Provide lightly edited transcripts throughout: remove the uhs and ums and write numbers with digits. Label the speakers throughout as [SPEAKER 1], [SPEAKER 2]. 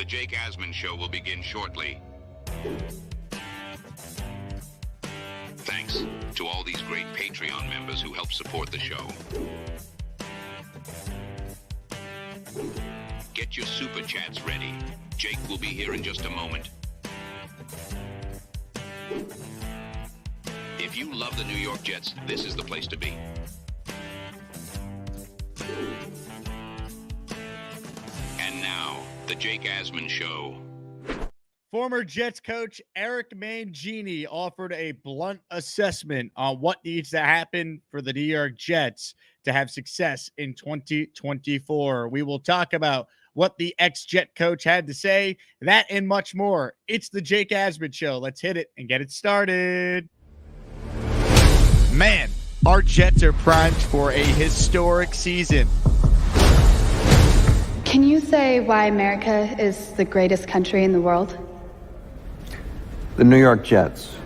[SPEAKER 1] The Jake Asman Show will begin shortly. Thanks to all these great Patreon members who help support the show. Get your super chats ready. Jake will be here in just a moment. If you love the New York Jets, this is the place to be. And now, the Jake Asman Show.
[SPEAKER 2] Former Jets coach Eric Mangini offered a blunt assessment on what needs to happen for the New York Jets to have success in 2024. We will talk about what the ex-Jet coach had to say, that and much more. It's the Jake Asman Show. Let's hit it and get it started. Man, our Jets are primed for a historic season.
[SPEAKER 3] Can you say why America is the greatest country in the world?
[SPEAKER 4] The New York Jets.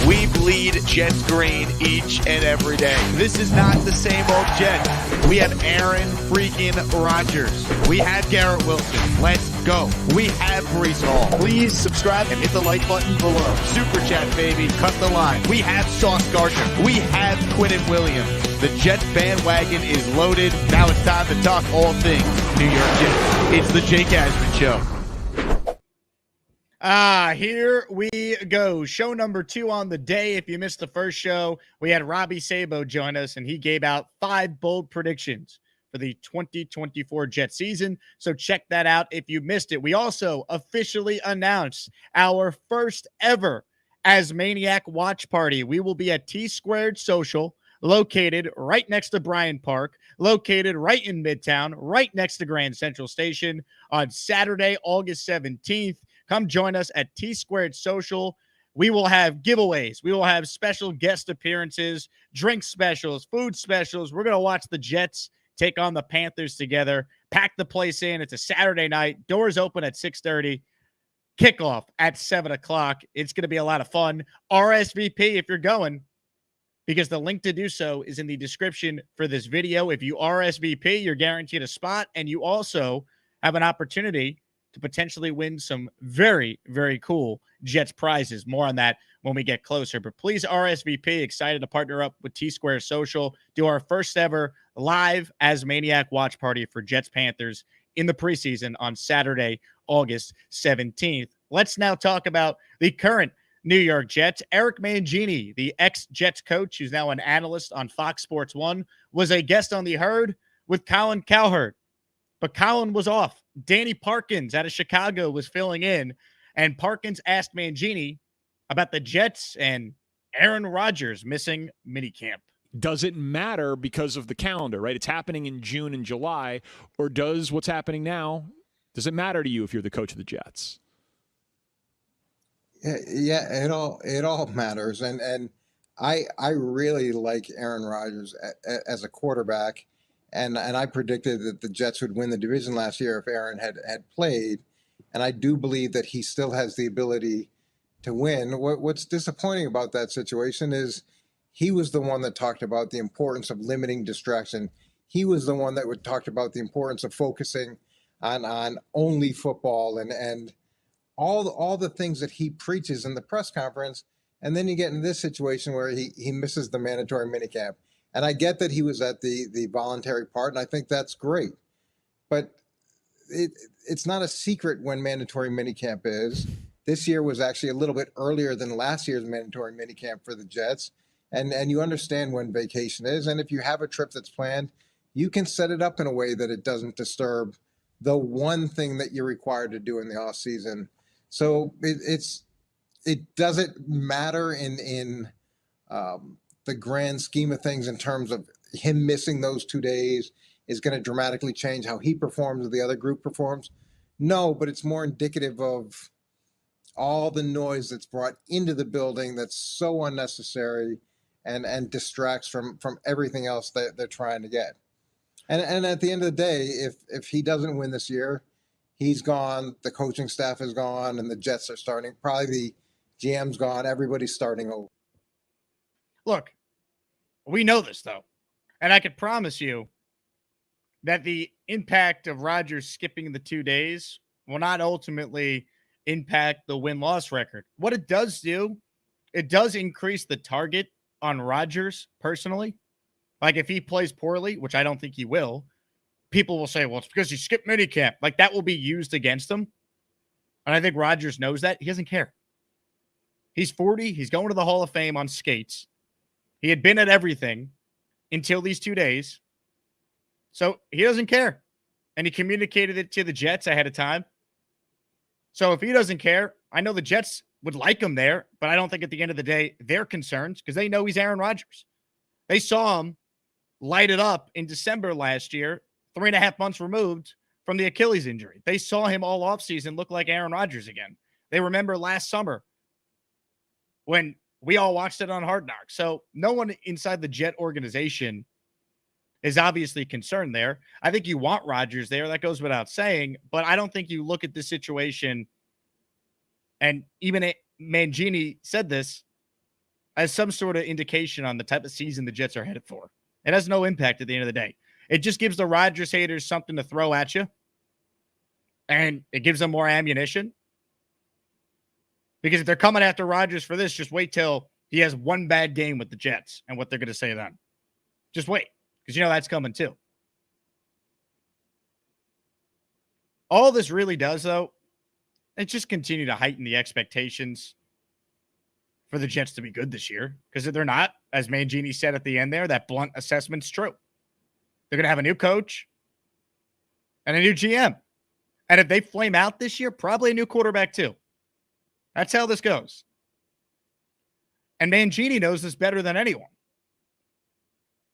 [SPEAKER 2] We bleed Jets green each and every day. This is not the same old Jets. We have Aaron freaking Rodgers. We have Garrett Wilson. Let's go. We have Brees Hall. Please subscribe and hit the like button below. Super chat, baby. Cut the line. We have Sauce Gardner. We have Quinnen Williams. The Jets bandwagon is loaded. Now it's time to talk all things New York Jets. It's the Jake Asman Show. Here we go. Show number 2 on the day. If you missed the first show, we had Robbie Sabo join us, and he gave out 5 bold predictions for the 2024 Jet season. So check that out if you missed it. We also officially announced our first ever Asmaniac watch party. We will be at T-Squared Social, located right next to Bryant Park, located right in Midtown, right next to Grand Central Station on Saturday, August 17th. Come join us at T-Squared Social. We will have giveaways. We will have special guest appearances, drink specials, food specials. We're going to watch the Jets take on the Panthers together, pack the place in. It's a Saturday night. Doors open at 6:30. Kickoff at 7 o'clock. It's going to be a lot of fun. RSVP if you're going, because the link to do so is in the description for this video. If you RSVP, you're guaranteed a spot, and you also have an opportunity to potentially win some very, very cool Jets prizes. More on that when we get closer. But please RSVP. Excited to partner up with T-Square Social, do our first ever live Asmaniac watch party for Jets Panthers in the preseason on Saturday, August 17th. Let's now talk about the current New York Jets. Eric Mangini, the ex-Jets coach, who's now an analyst on Fox Sports 1, was a guest on The Herd with Colin Cowherd. But Colin was off. Danny Parkins out of Chicago was filling in, and Parkins asked Mangini about the Jets and Aaron Rodgers missing minicamp.
[SPEAKER 5] Does it matter because of the calendar, right? It's happening in June and July, or does what's happening now, does it matter to you if you're the coach of the Jets?
[SPEAKER 6] Yeah, it all matters, and I really like Aaron Rodgers as a quarterback. And I predicted that the Jets would win the division last year if Aaron had played. And I do believe that he still has the ability to win. What's disappointing about that situation is he was the one that talked about the importance of limiting distraction. He was the one that talked about the importance of focusing on only football and all the things that he preaches in the press conference. And then you get in this situation where he misses the mandatory minicamp. And I get that he was at the voluntary part, and I think that's great. But it's not a secret when mandatory minicamp is. This year was actually a little bit earlier than last year's mandatory minicamp for the Jets. And you understand when vacation is. And if you have a trip that's planned, you can set it up in a way that it doesn't disturb the one thing that you're required to do in the off season. So it doesn't matter in the grand scheme of things in terms of him missing those 2 days is going to dramatically change how he performs or the other group performs. No, but it's more indicative of all the noise that's brought into the building that's so unnecessary and distracts from everything else that they're trying to get. And at the end of the day, if he doesn't win this year, he's gone, the coaching staff is gone, and the Jets are starting. Probably the GM's gone. Everybody's starting over.
[SPEAKER 2] Look, we know this, though. And I can promise you that the impact of Rodgers skipping the 2 days will not ultimately impact the win-loss record. What it does do, it does increase the target on Rodgers personally. Like if he plays poorly, which I don't think he will, people will say, well, it's because he skipped minicamp. Like that will be used against him. And I think Rodgers knows that. He doesn't care. He's 40. He's going to the Hall of Fame on skates. He had been at everything until these 2 days. So he doesn't care. And he communicated it to the Jets ahead of time. So if he doesn't care, I know the Jets would like him there, but I don't think at the end of the day they're concerned because they know he's Aaron Rodgers. They saw him light it up in December last year, 3.5 months removed from the Achilles injury. They saw him all offseason look like Aaron Rodgers again. They remember last summer when we all watched it on Hard Knocks. So no one inside the Jet organization is obviously concerned there. I think you want Rodgers there. That goes without saying. But I don't think you look at this situation, and even Mangini said this, as some sort of indication on the type of season the Jets are headed for. It has no impact at the end of the day. It just gives the Rodgers haters something to throw at you, and it gives them more ammunition. Because if they're coming after Rodgers for this, just wait till he has one bad game with the Jets and what they're going to say then. Just wait, because you know that's coming too. All this really does, though, it just continue to heighten the expectations for the Jets to be good this year. Because if they're not, as Mangini said at the end there, that blunt assessment's true. They're going to have a new coach and a new GM. And if they flame out this year, probably a new quarterback too. That's how this goes. And Mangini knows this better than anyone.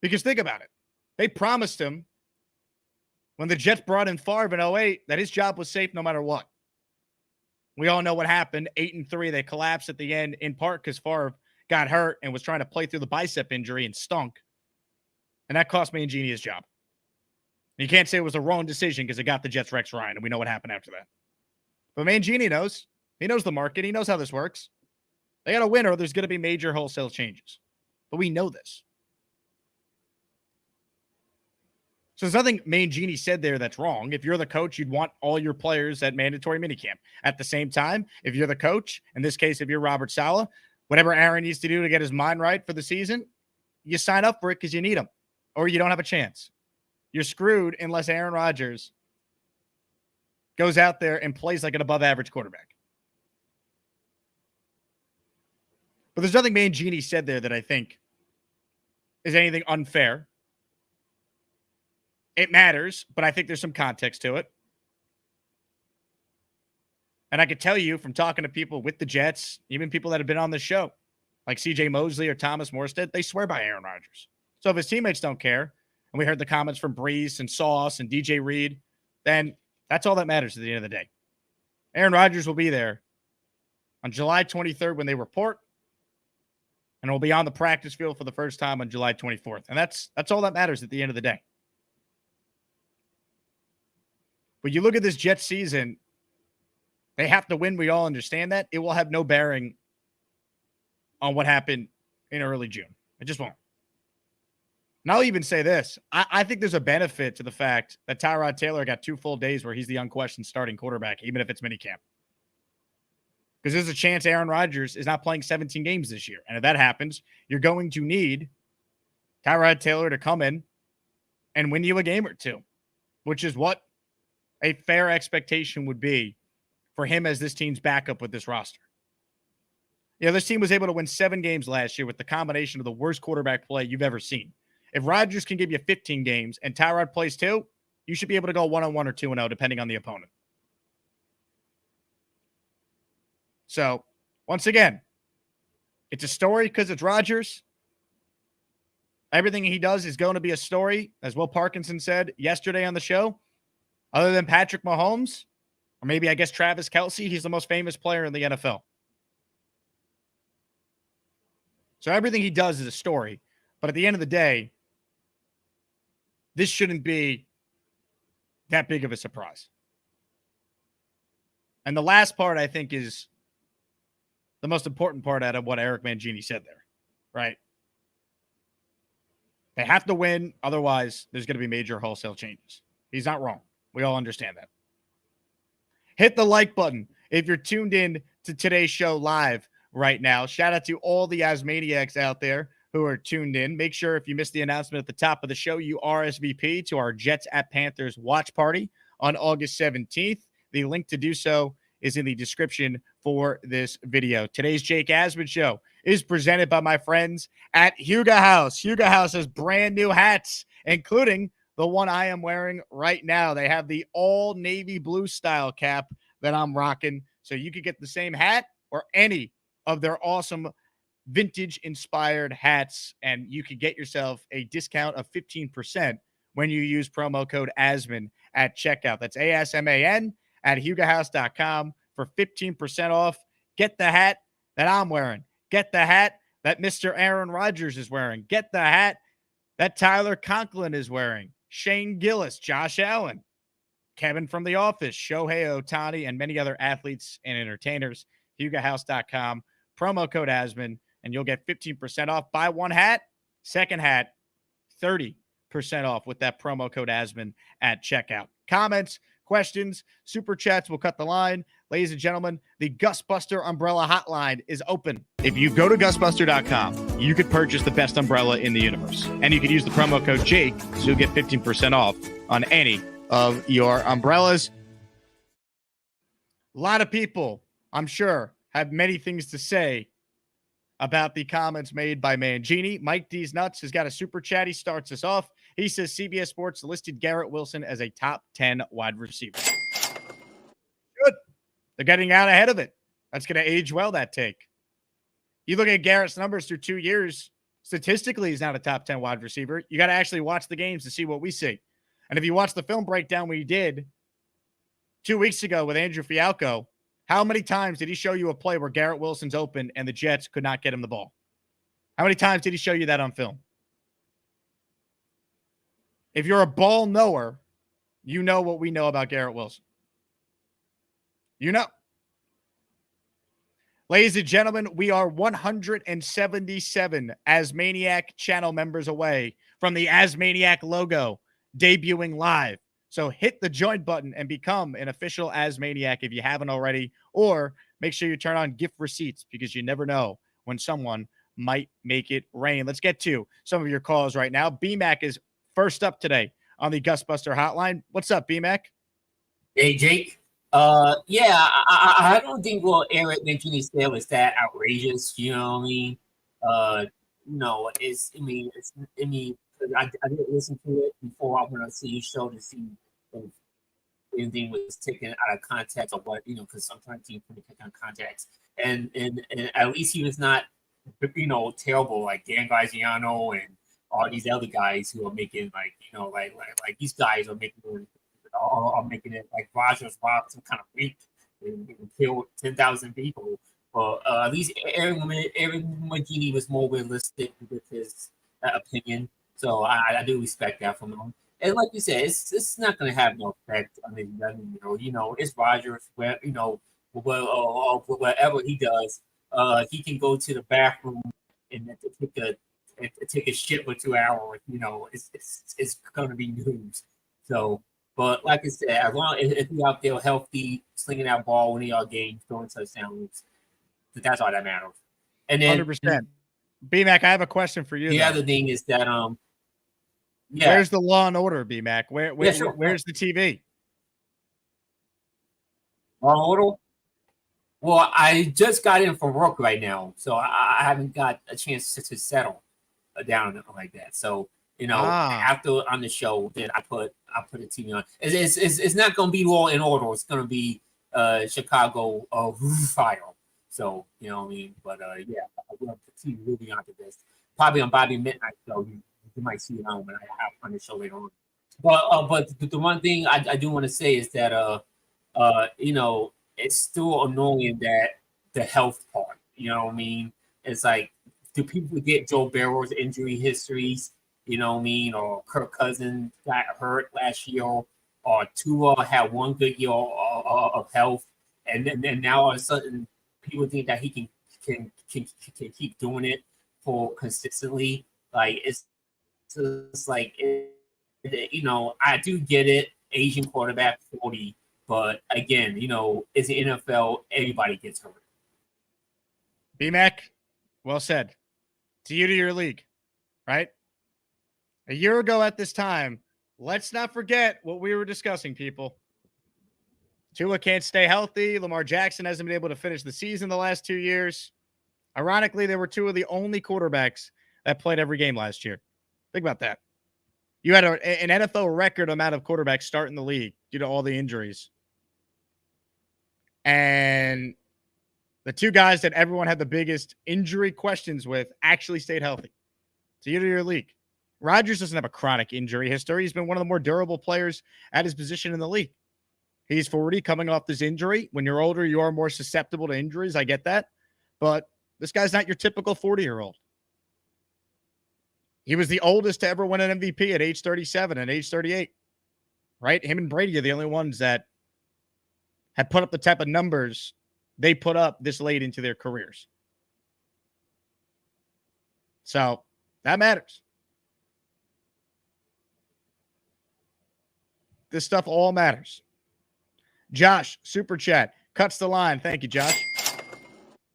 [SPEAKER 2] Because think about it. They promised him when the Jets brought in Favre in 2008 that his job was safe no matter what. We all know what happened. 8-3, they collapsed at the end, in part because Favre got hurt and was trying to play through the bicep injury and stunk. And that cost Mangini his job. And you can't say it was a wrong decision because it got the Jets Rex Ryan, and we know what happened after that. But Mangini knows. He knows the market. He knows how this works. They got a winner. There's going to be major wholesale changes. But we know this. So there's nothing Mangini said there that's wrong. If you're the coach, you'd want all your players at mandatory minicamp. At the same time, if you're the coach, in this case, if you're Robert Saleh, whatever Aaron needs to do to get his mind right for the season, you sign up for it because you need him, or you don't have a chance. You're screwed unless Aaron Rodgers goes out there and plays like an above-average quarterback. But there's nothing Mangini said there that I think is anything unfair. It matters, but I think there's some context to it. And I could tell you from talking to people with the Jets, even people that have been on this show, like CJ Mosley or Thomas Morstead, they swear by Aaron Rodgers. So if his teammates don't care, and we heard the comments from Brees and Sauce and DJ Reed, then that's all that matters at the end of the day. Aaron Rodgers will be there on July 23rd when they report, and will be on the practice field for the first time on July 24th. And that's all that matters at the end of the day. But you look at this Jets season, they have to win. We all understand that. It will have no bearing on what happened in early June. It just won't. And I'll even say this. I think there's a benefit to the fact that Tyrod Taylor got 2 full days where he's the unquestioned starting quarterback, even if it's minicamp. Because there's a chance Aaron Rodgers is not playing 17 games this year. And if that happens, you're going to need Tyrod Taylor to come in and win you a game or two, which is what a fair expectation would be for him as this team's backup with this roster. You know, this team was able to win 7 games last year with the combination of the worst quarterback play you've ever seen. If Rodgers can give you 15 games and Tyrod plays 2, you should be able to go 1-1 or 2-0, depending on the opponent. So, once again, it's a story because it's Rodgers. Everything he does is going to be a story, as Will Parkinson said yesterday on the show. Other than Patrick Mahomes, or maybe I guess Travis Kelce, he's the most famous player in the NFL. So everything he does is a story. But at the end of the day, this shouldn't be that big of a surprise. And the last part, I think, is the most important part out of what Eric Mangini said there, right? They have to win. Otherwise, there's going to be major wholesale changes. He's not wrong. We all understand that. Hit the like button if you're tuned in to today's show live right now. Shout out to all the Asmaniacs out there who are tuned in. Make sure if you missed the announcement at the top of the show, you RSVP to our Jets at Panthers watch party on August 17th. The link to do so is in the description for this video. Today's Jake Asman Show is presented by my friends at Huga House. Huga House has brand new hats, including the one I am wearing right now. They have the all navy blue style cap that I'm rocking. So you could get the same hat or any of their awesome vintage inspired hats, and you could get yourself a discount of 15% when you use promo code ASMAN at checkout. That's ASMAN at hugahouse.com for 15% off. Get the hat that I'm wearing. Get the hat that Mr. Aaron Rodgers is wearing. Get the hat that Tyler Conklin is wearing. Shane Gillis, Josh Allen, Kevin from The Office, Shohei Ohtani, and many other athletes and entertainers. hugahouse.com, promo code ASMAN, and you'll get 15% off. Buy one hat, second hat, 30% off with that promo code ASMAN at checkout. Comments, questions, super chats will cut the line. Ladies and gentlemen, the Gusbuster Umbrella Hotline is open. If you go to gusbuster.com, you could purchase the best umbrella in the universe. And you could use the promo code Jake, so you'll get 15% off on any of your umbrellas. A lot of people, I'm sure, have many things to say about the comments made by Mangini. Mike D's Nuts has got a super chat. He starts us off. He says CBS Sports listed Garrett Wilson as a top 10 wide receiver. Good. They're getting out ahead of it. That's going to age well, that take. You look at Garrett's numbers through 2 years, statistically, he's not a top 10 wide receiver. You got to actually watch the games to see what we see. And if you watch the film breakdown we did 2 weeks ago with Andrew Fialco, how many times did he show you a play where Garrett Wilson's open and the Jets could not get him the ball? How many times did he show you that on film? If you're a ball knower, you know what we know about Garrett Wilson. You know. Ladies and gentlemen, we are 177 Asmaniac channel members away from the Asmaniac logo debuting live. So hit the join button and become an official Asmaniac if you haven't already, or make sure you turn on gift receipts because you never know when someone might make it rain. Let's get to some of your calls right now. BMAC is first up today on the Gusbuster hotline. What's up, BMAC?
[SPEAKER 7] Hey, Jake. I don't think what Eric Mangini said was that outrageous. You know what I mean? I didn't listen to it before I went to see your show to see if anything was taken out of context or what, because sometimes you put it in context. And at least he was not, terrible like Dan Graziano and all these other guys who are making like these guys are making it like Rodgers robbed some kind of freak and killed 10,000 people. But at least Eric Mangini was more realistic with his opinion. So I do respect that from him. And like you said, it's not going to have no effect. I mean, it's Rodgers. Whatever he does, he can go to the bathroom and take a shit for 2 hours. It's going to be news. So, but like I said, as long as if he's out there healthy, slinging that ball, winning our games, throwing touchdowns, that's all that matters. And then
[SPEAKER 2] 100%. BMAC, I have a question for you.
[SPEAKER 7] The other thing is that
[SPEAKER 2] where's the Law and Order, BMAC? Where's the TV?
[SPEAKER 7] Law and Order? Well, I just got in from work right now, so I haven't got a chance to settle down like that. So after on the show, then I put the TV on. It's not going to be Law and Order. It's going to be Chicago Fire. So you know what I mean. But I love the TV will be on to this. Probably on Bobby Midnight, so you might see it on when I have on the show later on. But the one thing I do want to say is that it's still annoying that the health part. You know what I mean? It's like, do people get Joe Burrow's injury histories? You know what I mean? Or Kirk Cousins got hurt last year, or Tua had one good year of health, and then now all of a sudden people think that he can keep doing it for consistently. Like it's it's like, I do get it. Asian quarterback 40, but again, it's the NFL. Everybody gets hurt.
[SPEAKER 2] B-Mac, well said. To you, to your league, right? A year ago at this time, let's not forget what we were discussing, people. Tua can't stay healthy. Lamar Jackson hasn't been able to finish the season the last 2 years. Ironically, they were two of the only quarterbacks that played every game last year. Think about that. You had an NFL record amount of quarterbacks start in the league due to all the injuries. And the two guys that everyone had the biggest injury questions with actually stayed healthy. To you, to your league. Rodgers doesn't have a chronic injury history. He's been one of the more durable players at his position in the league. He's 40, coming off this injury. When you're older, you are more susceptible to injuries. I get that. But this guy's not your typical 40-year-old. He was the oldest to ever win an MVP at age 37 and age 38. Right? Him and Brady are the only ones that have put up the type of numbers they put up this late into their careers. So that matters. This stuff all matters. Josh, super chat, cuts the line. Thank you, Josh.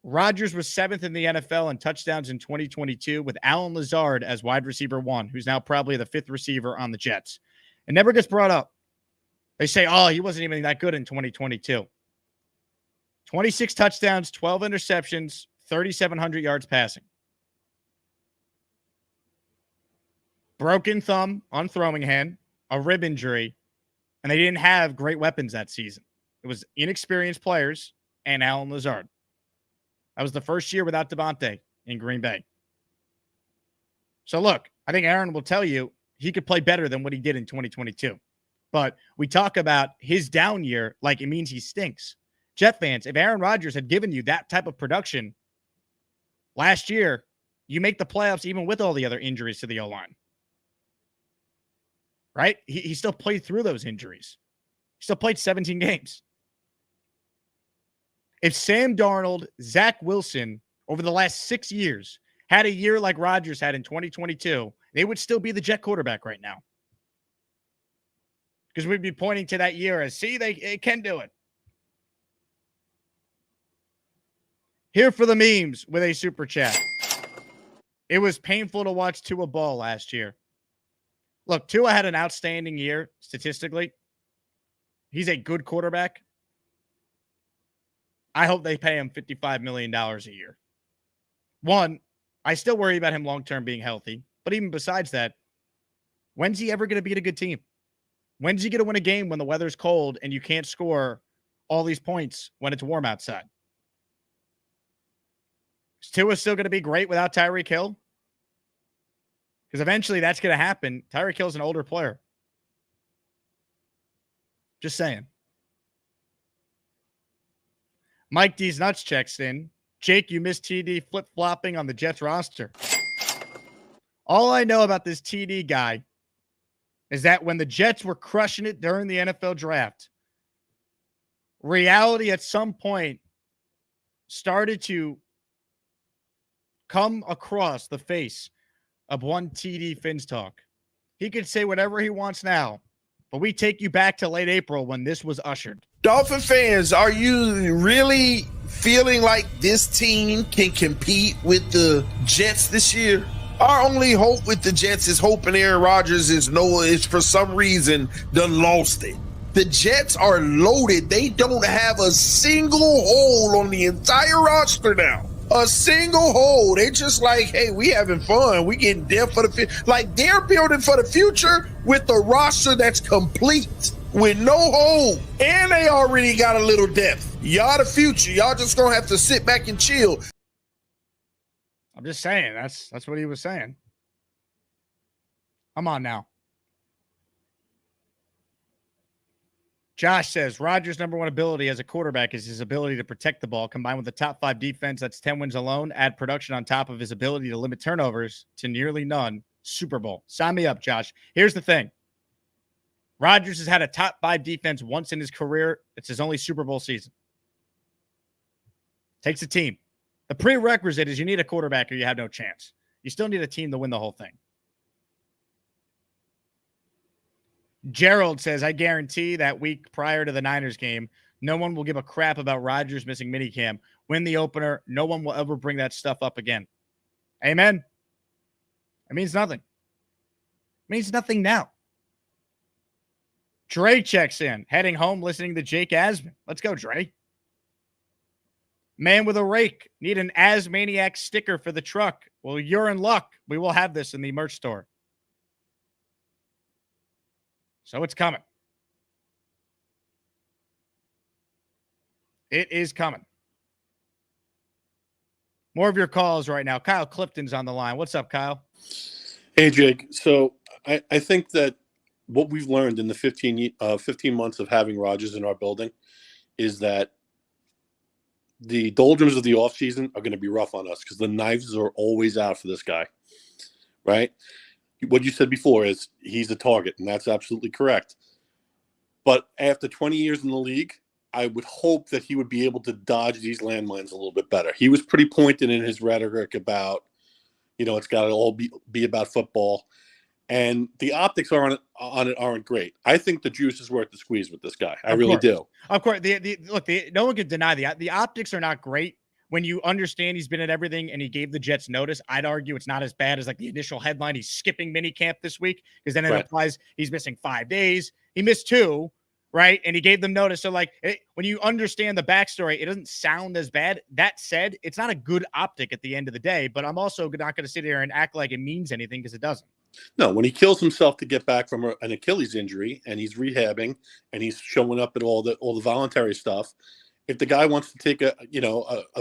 [SPEAKER 2] Rodgers was 7th in the NFL in touchdowns in 2022 with Allen Lazard as wide receiver 1, who's now probably the 5th receiver on the Jets. It never gets brought up. They say, oh, he wasn't even that good in 2022. 26 touchdowns, 12 interceptions, 3,700 yards passing. Broken thumb on throwing hand, a rib injury, and they didn't have great weapons that season. It was inexperienced players and Allen Lazard. That was the first year without Devontae in Green Bay. So look, I think Aaron will tell you he could play better than what he did in 2022. But we talk about his down year like it means he stinks. Jet fans, if Aaron Rodgers had given you that type of production last year, you make the playoffs even with all the other injuries to the O-line. Right? He still played through those injuries. He still played 17 games. If Sam Darnold, Zach Wilson, over the last 6 years, had a year like Rodgers had in 2022, they would still be the Jet quarterback right now. Because we'd be pointing to that year as, see, they can do it. Here for the memes with a super chat. It was painful to watch Tua ball last year. Look, Tua had an outstanding year statistically. He's a good quarterback. I hope they pay him $55 million a year. One, I still worry about him long-term being healthy. But even besides that, when's he ever going to beat a good team? When's he going to win a game when the weather's cold and you can't score all these points when it's warm outside? Is Tua still going to be great without Tyreek Hill? Because eventually that's going to happen. Tyreek Hill's an older player. Just saying. Mike D's Nuts checks in. Jake, you missed TD flip-flopping on the Jets roster. All I know about this TD guy is that when the Jets were crushing it during the NFL draft, reality at some point started to come across the face of one TD Finstock. He could say whatever he wants now, but we take you back to late April when this was ushered.
[SPEAKER 8] Dolphin fans, are you really feeling like this team can compete with the Jets this year? Our only hope with the Jets is hoping Aaron Rodgers is for some reason done lost it. The Jets are loaded. They don't have a single hole on the entire roster now. A single hole. They just like, hey, we having fun. We getting depth for the future. Like they're building for the future with a roster that's complete with no hole. And they already got a little depth. Y'all the future. Y'all just gonna have to sit back and chill.
[SPEAKER 2] I'm just saying. That's what he was saying. Come on now. Josh says, Rodgers' number one ability as a quarterback is his ability to protect the ball, combined with the top 5 defense that's 10 wins alone. Add production on top of his ability to limit turnovers to nearly none. Super Bowl. Sign me up, Josh. Here's the thing. Rodgers has had a top 5 defense once in his career. It's his only Super Bowl season. Takes a team. The prerequisite is you need a quarterback or you have no chance. You still need a team to win the whole thing. Gerald says, I guarantee that week prior to the Niners game, no one will give a crap about Rodgers missing minicamp. Win the opener. No one will ever bring that stuff up again. Amen. It means nothing. It means nothing now. Dre checks in, heading home, listening to Jake Asman. Let's go, Dre. Man with a rake. Need an Asmaniac sticker for the truck. Well, you're in luck. We will have this in the merch store. So it's coming. It is coming. More of your calls right now. Kyle Clifton's on the line. What's up, Kyle?
[SPEAKER 9] Hey, Jake. So I think that what we've learned in the 15 months of having Rodgers in our building is that the doldrums of the offseason are going to be rough on us because the knives are always out for this guy, right? What you said before is he's a target, and that's absolutely correct. But after 20 years in the league, I would hope that he would be able to dodge these landmines a little bit better. He was pretty pointed in his rhetoric about, it's got to all be about football. And the optics on it aren't great. I think the juice is worth the squeeze with this guy. I really do.
[SPEAKER 2] Of course. Look, no one can deny the optics are not great. When you understand he's been at everything and he gave the Jets notice, I'd argue it's not as bad as like the initial headline. He's skipping minicamp this week because then it implies he's missing 5 days. He missed 2, right? And he gave them notice. So when you understand the backstory, it doesn't sound as bad. That said, it's not a good optic at the end of the day, but I'm also not going to sit here and act like it means anything because it doesn't.
[SPEAKER 9] No, when he kills himself to get back from an Achilles injury and he's rehabbing and he's showing up at all the voluntary stuff, if the guy wants to take a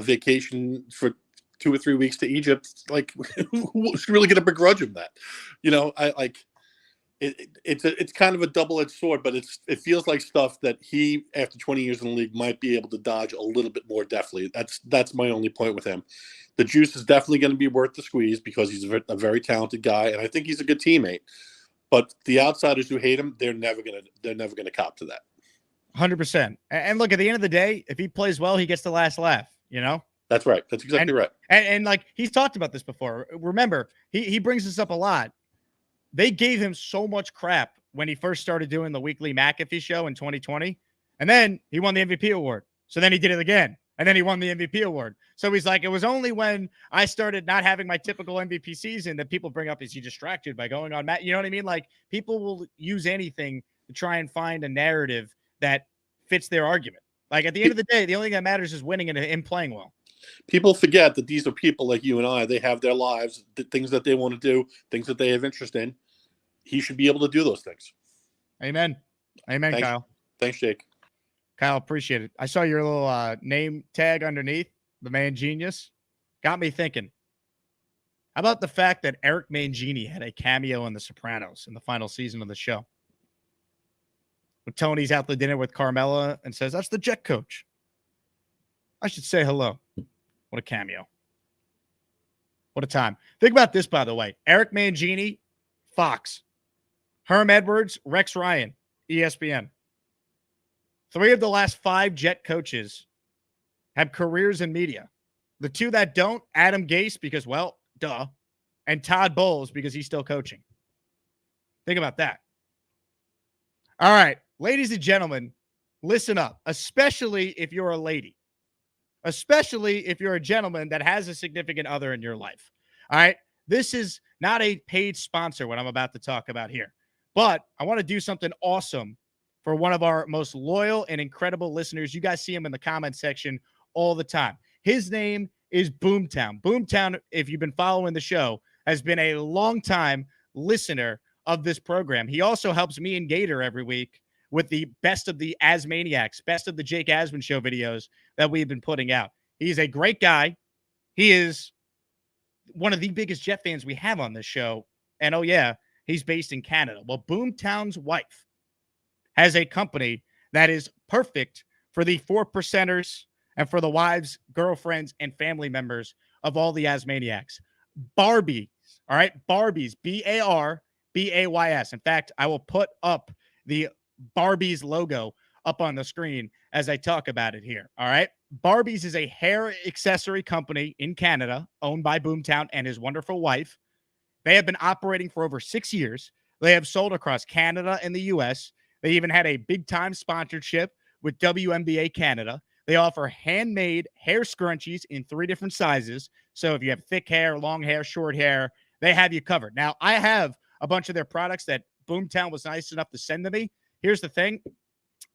[SPEAKER 9] vacation for 2 or 3 weeks to Egypt, like who's really going to begrudge him that? It's kind of a double-edged sword, but it feels like stuff that he, after 20 years in the league, might be able to dodge a little bit more deftly. That's my only point with him. The juice is definitely going to be worth the squeeze because he's a very talented guy, and I think he's a good teammate. But the outsiders who hate him, they're never gonna cop to that.
[SPEAKER 2] 100%. And look, at the end of the day, if he plays well, he gets the last laugh.
[SPEAKER 9] That's right. That's exactly right.
[SPEAKER 2] And like he's talked about this before. Remember, he brings this up a lot. They gave him so much crap when he first started doing the weekly McAfee show in 2020, and then he won the MVP award. So then he did it again. And then he won the MVP award. So he's like, it was only when I started not having my typical MVP season that people bring up, is he distracted by going on Matt? You know what I mean? Like people will use anything to try and find a narrative that fits their argument. Like at the end of the day, the only thing that matters is winning and playing well.
[SPEAKER 9] People forget that these are people like you and I. They have their lives, the things that they want to do, things that they have interest in. He should be able to do those things.
[SPEAKER 2] Amen. Amen,
[SPEAKER 9] Thanks.
[SPEAKER 2] Kyle.
[SPEAKER 9] Thanks, Jake.
[SPEAKER 2] Kyle, appreciate it. I saw your little name tag underneath, the man genius. Got me thinking. How about the fact that Eric Mangini had a cameo in The Sopranos in the final season of the show? When Tony's out to dinner with Carmela and says, that's the Jet coach. I should say hello. What a cameo. What a time. Think about this, by the way. Eric Mangini, Fox. Herm Edwards, Rex Ryan, ESPN. 3 of the last 5 Jet coaches have careers in media. The 2 that don't, Adam Gase, because, well, duh, and Todd Bowles, because he's still coaching. Think about that. All right, ladies and gentlemen, listen up, especially if you're a lady, especially if you're a gentleman that has a significant other in your life. All right, this is not a paid sponsor, what I'm about to talk about here, but I want to do something awesome for one of our most loyal and incredible listeners. You guys see him in the comment section all the time. His name is Boomtown. Boomtown, if you've been following the show, has been a long-time listener of this program. He also helps me and Gator every week with the best of the Asmaniacs, best of the Jake Asman show videos that we've been putting out. He's a great guy. He is one of the biggest Jet fans we have on this show. And oh yeah, he's based in Canada. Well, Boomtown's wife has a company that is perfect for the 4%ers and for the wives, girlfriends, and family members of all the Asmaniacs. Barbies, all right? Barbies, Barbays. In fact, I will put up the Barbies logo up on the screen as I talk about it here, all right? Barbies is a hair accessory company in Canada owned by Boomtown and his wonderful wife. They have been operating for over 6 years. They have sold across Canada and the U.S. They even had a big-time sponsorship with WNBA Canada. They offer handmade hair scrunchies in 3 different sizes. So if you have thick hair, long hair, short hair, they have you covered. Now, I have a bunch of their products that Boomtown was nice enough to send to me. Here's the thing.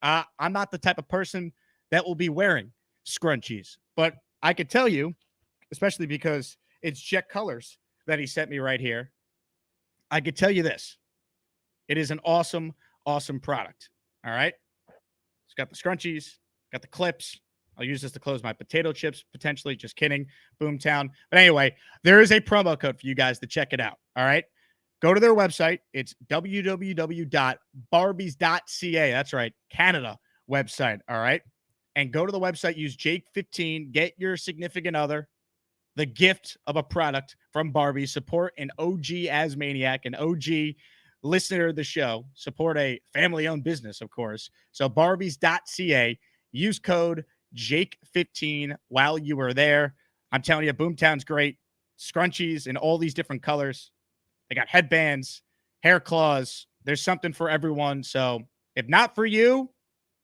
[SPEAKER 2] I'm not the type of person that will be wearing scrunchies, but I could tell you, especially because it's Jet colors that he sent me right here, I could tell you this. It is an awesome, awesome product. All right. It's got the scrunchies, got the clips. I'll use this to close my potato chips, potentially. Just kidding. Boomtown. But anyway, there is a promo code for you guys to check it out. All right. Go to their website. It's www.barbies.ca. That's right. Canada website. All right. And go to the website. Use Jake15. Get your significant other the gift of a product from Barbie. Support an OG Asmaniac, an OG listener of the show. Support a family-owned business, of course. So Barbies.ca. Use code Jake15 while you are there. I'm telling you, Boomtown's great. Scrunchies in all these different colors. They got headbands, hair claws. There's something for everyone. So if not for you,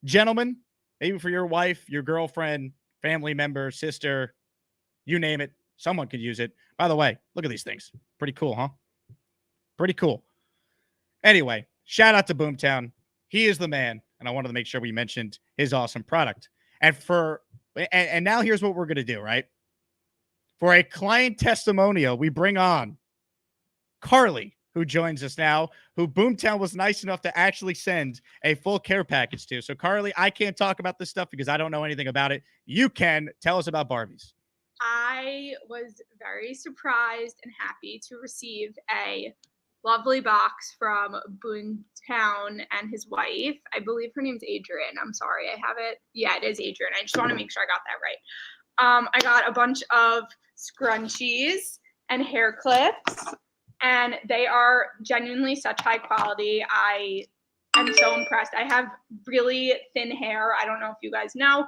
[SPEAKER 2] gentlemen, maybe for your wife, your girlfriend, family member, sister, you name it, someone could use it. By the way, look at these things. Pretty cool, huh? Pretty cool. Anyway, shout out to Boomtown. He is the man, and I wanted to make sure we mentioned his awesome product. And now here's what we're going to do, right? For a client testimonial, we bring on Carly, who joins us now, who Boomtown was nice enough to actually send a full care package to. So, Carly, I can't talk about this stuff because I don't know anything about it. You can. Tell us about Barbies.
[SPEAKER 10] I was very surprised and happy to receive a lovely box from Boomtown and his wife. I believe her name's Adrian. I'm sorry, I have it. Yeah, it is Adrian. I just want to make sure I got that right. I got a bunch of scrunchies and hair clips, and they are genuinely such high quality. I am so impressed. I have really thin hair. I don't know if you guys know,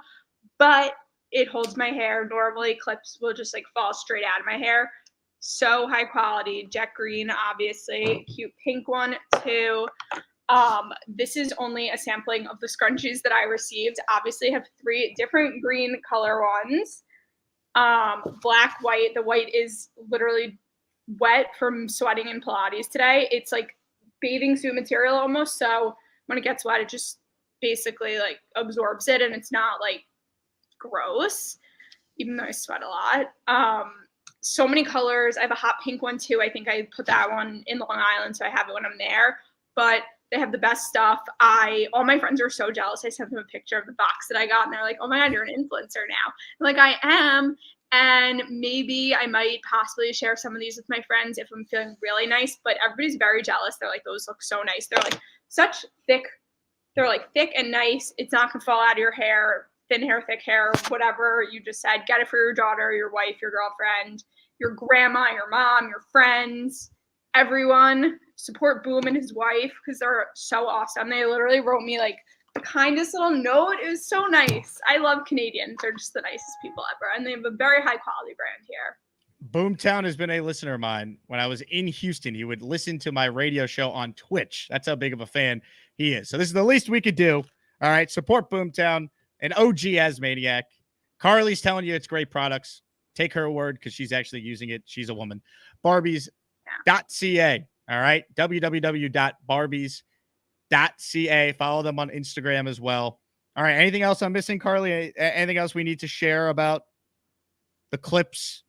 [SPEAKER 10] but it holds my hair. Normally, clips will just like fall straight out of my hair. So high quality. Jet green, obviously. Cute pink one, too. This is only a sampling of the scrunchies that I received. Obviously, I have 3 different green color ones. Black, white. The white is literally wet from sweating in Pilates today. It's like bathing suit material almost. So when it gets wet, it just basically like absorbs it, and it's not like gross, even though I sweat a lot. So many colors. I have a hot pink one too. I think I put that one in Long Island, so I have it when I'm there. But they have the best stuff. All my friends are so jealous. I sent them a picture of the box that I got, and they're like, "Oh my God, you're an influencer now." I'm like, I am, and maybe I might possibly share some of these with my friends if I'm feeling really nice. But everybody's very jealous. They're like, "Those look so nice." They're like such thick. They're like thick and nice. It's not gonna fall out of your hair. Thin hair, thick hair, whatever you just said. Get it for your daughter, your wife, your girlfriend, your grandma, your mom, your friends, everyone. Support Boom and his wife because they're so awesome. They literally wrote me like the kindest little note. It was so nice. I love Canadians. They're just the nicest people ever. And they have a very high quality brand here.
[SPEAKER 2] Boomtown has been a listener of mine. When I was in Houston, he would listen to my radio show on Twitch. That's how big of a fan he is. So this is the least we could do. All right, support Boomtown. An OG Asmaniac. Carly's telling you it's great products. Take her word because she's actually using it. She's a woman. Barbies.ca. All right. www.barbies.ca. Follow them on Instagram as well. All right. Anything else I'm missing, Carly? Anything else we need to share about the clips,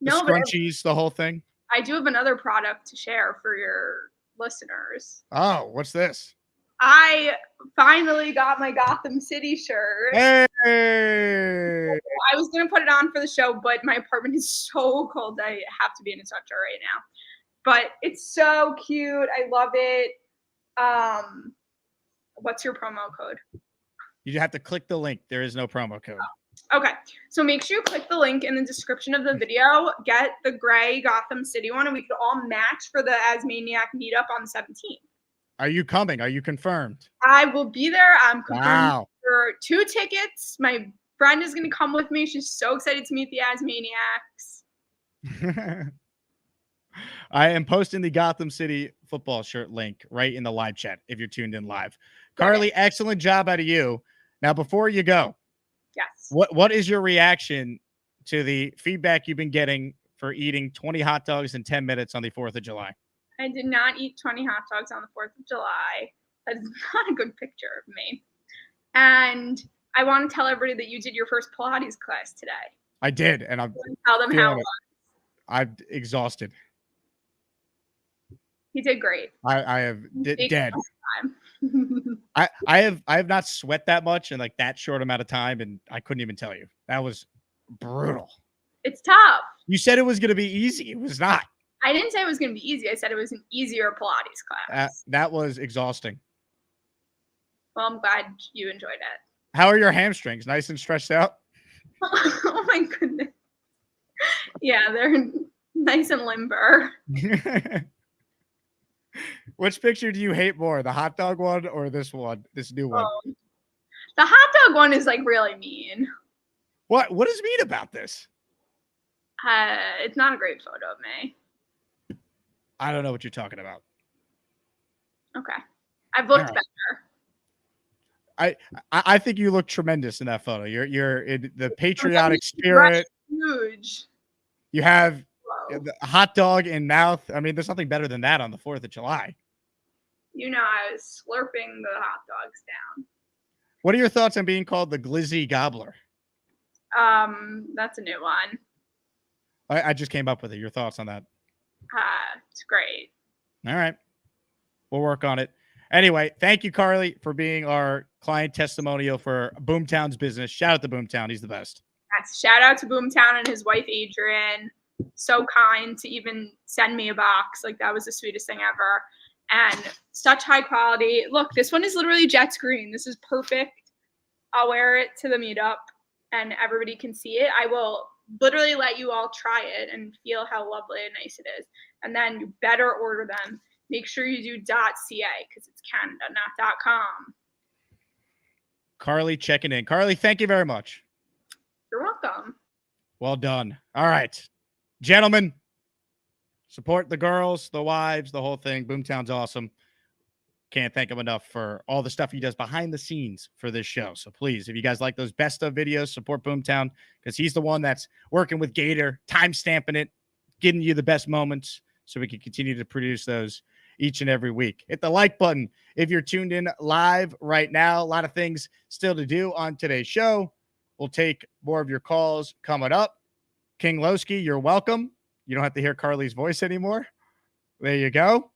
[SPEAKER 2] the scrunchies, the whole thing?
[SPEAKER 10] I do have another product to share for your listeners.
[SPEAKER 2] Oh, what's this?
[SPEAKER 10] I finally got my Gotham City shirt.
[SPEAKER 2] Hey!
[SPEAKER 10] I was going to put it on for the show, but my apartment is so cold I have to be in a sweatshirt right now. But it's so cute. I love it. What's your promo code?
[SPEAKER 2] You have to click the link. There is no promo code.
[SPEAKER 10] Okay. So make sure you click the link in the description of the video. Get the gray Gotham City one, and we could all match for the Asmaniac meetup on the 17th.
[SPEAKER 2] Are you coming? Are you confirmed?
[SPEAKER 10] I will be there. I'm confirmed
[SPEAKER 2] for
[SPEAKER 10] 2 tickets. My friend is going to come with me. She's so excited to meet the Asmaniacs.
[SPEAKER 2] I am posting the Gotham City football shirt link right in the live chat if you're tuned in live. Carly, excellent job out of you. Now, before you go,
[SPEAKER 10] Yes.
[SPEAKER 2] what is your reaction to the feedback you've been getting for eating 20 hot dogs in 10 minutes on the 4th of July?
[SPEAKER 10] I did not eat 20 hot dogs on the 4th of July. That is not a good picture of me. And I want to tell everybody that you did your first Pilates class today.
[SPEAKER 2] I did, and I'm
[SPEAKER 10] tell them how it was.
[SPEAKER 2] I'm exhausted.
[SPEAKER 10] He did great.
[SPEAKER 2] I have dead. I have not sweat that much in like that short amount of time, and I couldn't even tell you. That was brutal.
[SPEAKER 10] It's tough.
[SPEAKER 2] You said it was going to be easy. It was not.
[SPEAKER 10] I didn't say it was going to be easy. I said it was an easier Pilates class.
[SPEAKER 2] That was exhausting.
[SPEAKER 10] Well, I'm glad you enjoyed it.
[SPEAKER 2] How are your hamstrings? Nice and stretched out?
[SPEAKER 10] Oh my goodness. Yeah, they're nice and limber.
[SPEAKER 2] Which picture do you hate more, the hot dog one or this one, this new one?
[SPEAKER 10] The hot dog one is like really mean.
[SPEAKER 2] What is mean about this?
[SPEAKER 10] It's not a great photo of me.
[SPEAKER 2] I don't know what you're talking about.
[SPEAKER 10] Okay. I've looked better.
[SPEAKER 2] I think you look tremendous in that photo. You're in the patriotic spirit.
[SPEAKER 10] Huge.
[SPEAKER 2] You have a hot dog in mouth. I mean, there's nothing better than that on the 4th of July.
[SPEAKER 10] You know, I was slurping the hot dogs down.
[SPEAKER 2] What are your thoughts on being called the Glizzy Gobbler?
[SPEAKER 10] That's a new one.
[SPEAKER 2] I just came up with it. Your thoughts on that?
[SPEAKER 10] It's great.
[SPEAKER 2] All right. We'll work on it. Anyway, thank you, Carly, for being our client testimonial for Boomtown's business. Shout out to Boomtown. He's the best.
[SPEAKER 10] Yes, shout out to Boomtown and his wife, Adrian. So kind to even send me a box. Like, that was the sweetest thing ever. And such high quality. Look, this one is literally Jets green. This is perfect. I'll wear it to the meetup and everybody can see it. I will literally let you all try it and feel how lovely and nice it is. And then you better order them. Make sure you do .ca because it's Canada, not .com.
[SPEAKER 2] Carly checking in. Carly, thank you very much.
[SPEAKER 10] You're welcome.
[SPEAKER 2] Well done. All right. Gentlemen, support the girls, the wives, the whole thing. Boomtown's awesome. Can't thank him enough for all the stuff he does behind the scenes for this show. So please, if you guys like those best of videos, support Boomtown because he's the one that's working with Gator, time stamping it, getting you the best moments so we can continue to produce those each and every week. Hit the like button if you're tuned in live right now. A lot of things still to do on today's show. We'll take more of your calls coming up. King Lowski, you're welcome. You don't have to hear Carly's voice anymore. There you go.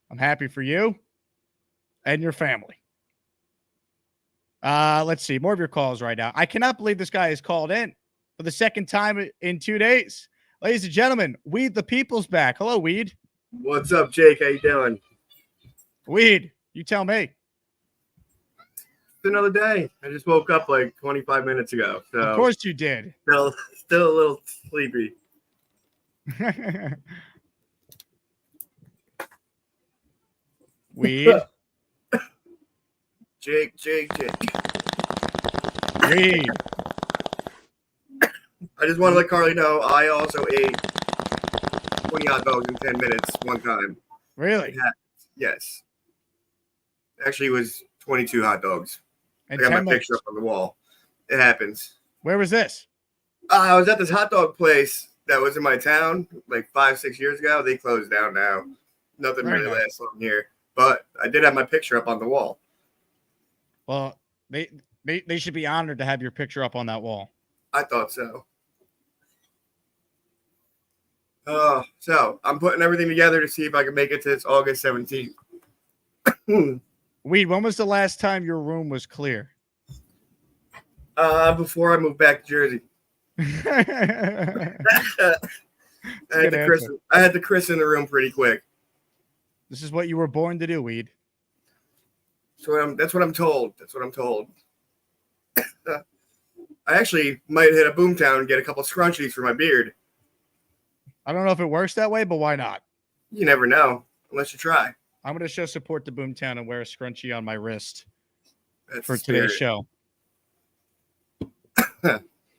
[SPEAKER 2] I'm happy for you and your family. Let's see. More of your calls right now. I cannot believe this guy has called in for the second time in 2 days. Ladies and gentlemen, Weed the People's back. Hello, Weed.
[SPEAKER 11] What's up, Jake? How you doing?
[SPEAKER 2] Weed, you tell me.
[SPEAKER 11] It's another day. I just woke up like 25 minutes ago. So
[SPEAKER 2] of course you did.
[SPEAKER 11] Still a little sleepy.
[SPEAKER 2] Weed.
[SPEAKER 11] Jake.
[SPEAKER 2] Weed.
[SPEAKER 11] I just want to let Carly know I also ate 20 hot dogs in 10 minutes one time.
[SPEAKER 2] Really?
[SPEAKER 11] Yes. Actually, it was 22 hot dogs.
[SPEAKER 2] And
[SPEAKER 11] I got my picture up on the wall. It happens.
[SPEAKER 2] Where was this?
[SPEAKER 11] I was at this hot dog place that was in my town like 5-6 years ago. They closed down now. Nothing really lasts long here. But I did have my picture up on the wall.
[SPEAKER 2] Well, they should be honored to have your picture up on that wall.
[SPEAKER 11] I thought so. So I'm putting everything together to see if I can make it to this August 17th.
[SPEAKER 2] Weed, when was the last time your room was clear?
[SPEAKER 11] Before I moved back to Jersey. I had to christen the room pretty quick.
[SPEAKER 2] This is what you were born to do, Weed.
[SPEAKER 11] That's what I'm told. I actually might hit a Boomtown and get a couple scrunchies for my beard.
[SPEAKER 2] I don't know if it works that way, but why not?
[SPEAKER 11] You never know unless you try.
[SPEAKER 2] I'm going to show support to Boomtown and wear a scrunchie on my wrist for
[SPEAKER 11] scary.
[SPEAKER 2] Today's show.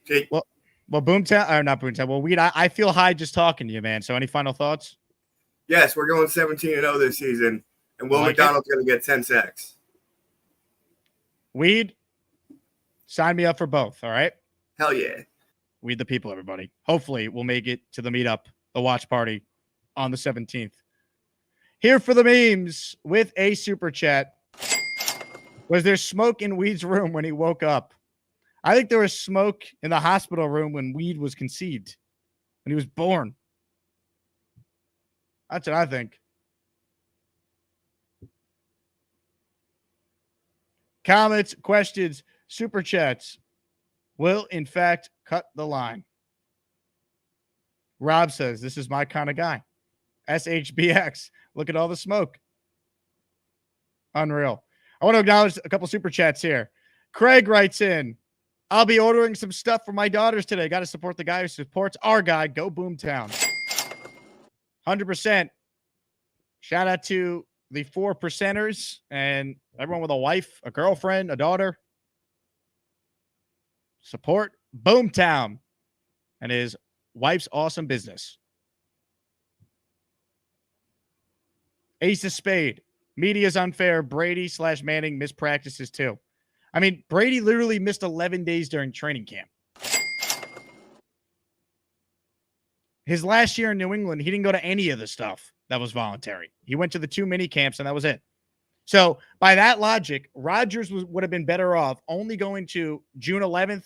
[SPEAKER 11] Jake.
[SPEAKER 2] Well, Boomtown, or not Boomtown. Well, Weed, I feel high just talking to you, man. So any final thoughts?
[SPEAKER 11] Yes, we're going 17-0 this season, and Will
[SPEAKER 2] Like
[SPEAKER 11] McDonald's going to get 10 sacks.
[SPEAKER 2] Weed, sign me up for both, all right?
[SPEAKER 11] Hell yeah.
[SPEAKER 2] Weed the people, everybody. Hopefully, we'll make it to the meetup, the watch party on the 17th. Here for the memes with a super chat. Was there smoke in Weed's room when he woke up? I think there was smoke in the hospital room when Weed was conceived, when he was born. That's what I think. Comments, questions, super chats will, in fact, cut the line. Rob says, this is my kind of guy. SHBX, look at all the smoke. Unreal. I want to acknowledge a couple super chats here. Craig writes in, I'll be ordering some stuff for my daughters today. Got to support the guy who supports our guy. Go Boomtown. 100%. Shout out to the 4%ers and everyone with a wife, a girlfriend, a daughter. Support Boomtown and his wife's awesome business. Ace of Spade. Media's unfair. Brady/Manning mispractices too. I mean, Brady literally missed 11 days during training camp. His last year in New England, he didn't go to any of the stuff that was voluntary. He went to the 2 mini camps, and that was it. So by that logic, Rodgers would have been better off only going to June 11th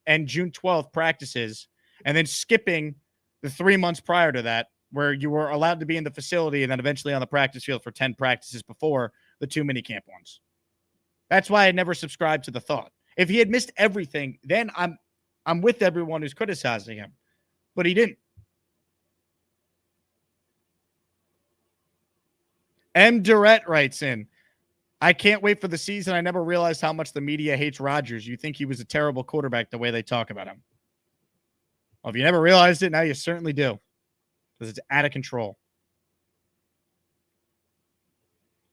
[SPEAKER 2] and June 12th practices and then skipping the 3 months prior to that where you were allowed to be in the facility and then eventually on the practice field for 10 practices before the 2 mini camp ones. That's why I never subscribed to the thought. If he had missed everything, then I'm with everyone who's criticizing him. But he didn't. M. Durrett writes in, I can't wait for the season. I never realized how much the media hates Rodgers. You think he was a terrible quarterback the way they talk about him. Well, if you never realized it, now you certainly do. Because it's out of control.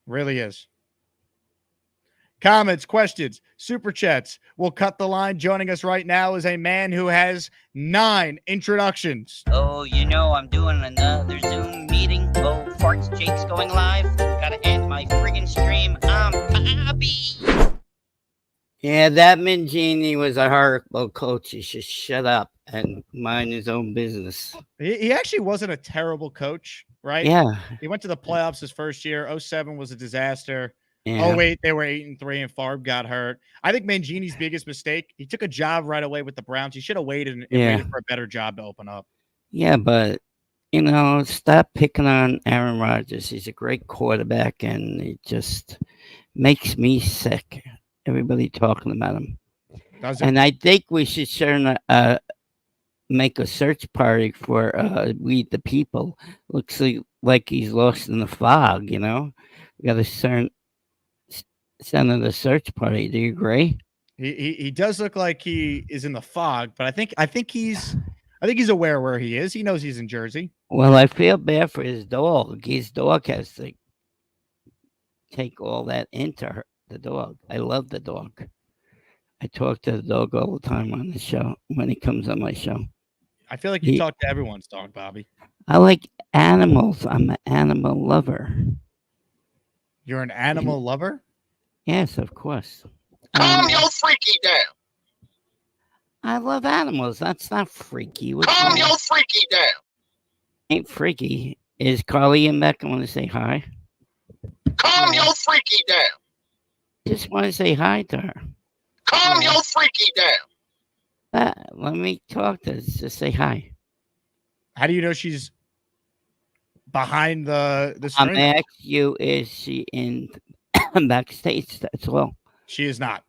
[SPEAKER 2] Really is. Comments, questions, super chats. We'll cut the line. Joining us right now is a man who has 9 introductions.
[SPEAKER 12] Oh, you know I'm doing another Zoom meeting. Oh, Farts Jake's going live. Gotta end my friggin' stream. I'm Bobby.
[SPEAKER 13] Yeah, that Mangini was a horrible coach. He should shut up and mind his own business.
[SPEAKER 2] He actually wasn't a terrible coach, right?
[SPEAKER 13] Yeah.
[SPEAKER 2] He went to the playoffs his first year. 2007 was a disaster.
[SPEAKER 13] Yeah.
[SPEAKER 2] 2008, they were 8-3 and Favre got hurt. I think Mangini's biggest mistake, he took a job right away with the Browns. He should have waited and waited for a better job to open up.
[SPEAKER 13] Yeah, but, stop picking on Aaron Rodgers. He's a great quarterback, and it just makes me sick. Everybody talking about him. And I think we should make a search party for We the People. Looks like he's lost in the fog, We got to send a search party. Do you agree?
[SPEAKER 2] He does look like he is in the fog, but I think he's aware where he is. He knows he's in Jersey.
[SPEAKER 13] Well, I feel bad for his dog. His dog has to take all that into the dog. I love the dog. I talk to the dog all the time on the show when he comes on my show.
[SPEAKER 2] I feel like you talk to everyone's dog, Bobby.
[SPEAKER 13] I like animals. I'm an animal lover.
[SPEAKER 2] You're an animal lover?
[SPEAKER 13] Yes, of course.
[SPEAKER 8] Calm your freaky down.
[SPEAKER 13] I love animals. That's not freaky.
[SPEAKER 8] Calm your freaky down.
[SPEAKER 13] Ain't freaky. Is Carly in back? I want to say hi.
[SPEAKER 8] Calm your freaky down.
[SPEAKER 13] Just want to say hi to her.
[SPEAKER 8] Calm your freaky down.
[SPEAKER 13] Let me talk to her. Just say hi.
[SPEAKER 2] How do you know she's behind the
[SPEAKER 13] I'm
[SPEAKER 2] screen?
[SPEAKER 13] asking you, is she in backstage? That's all.
[SPEAKER 2] She is not.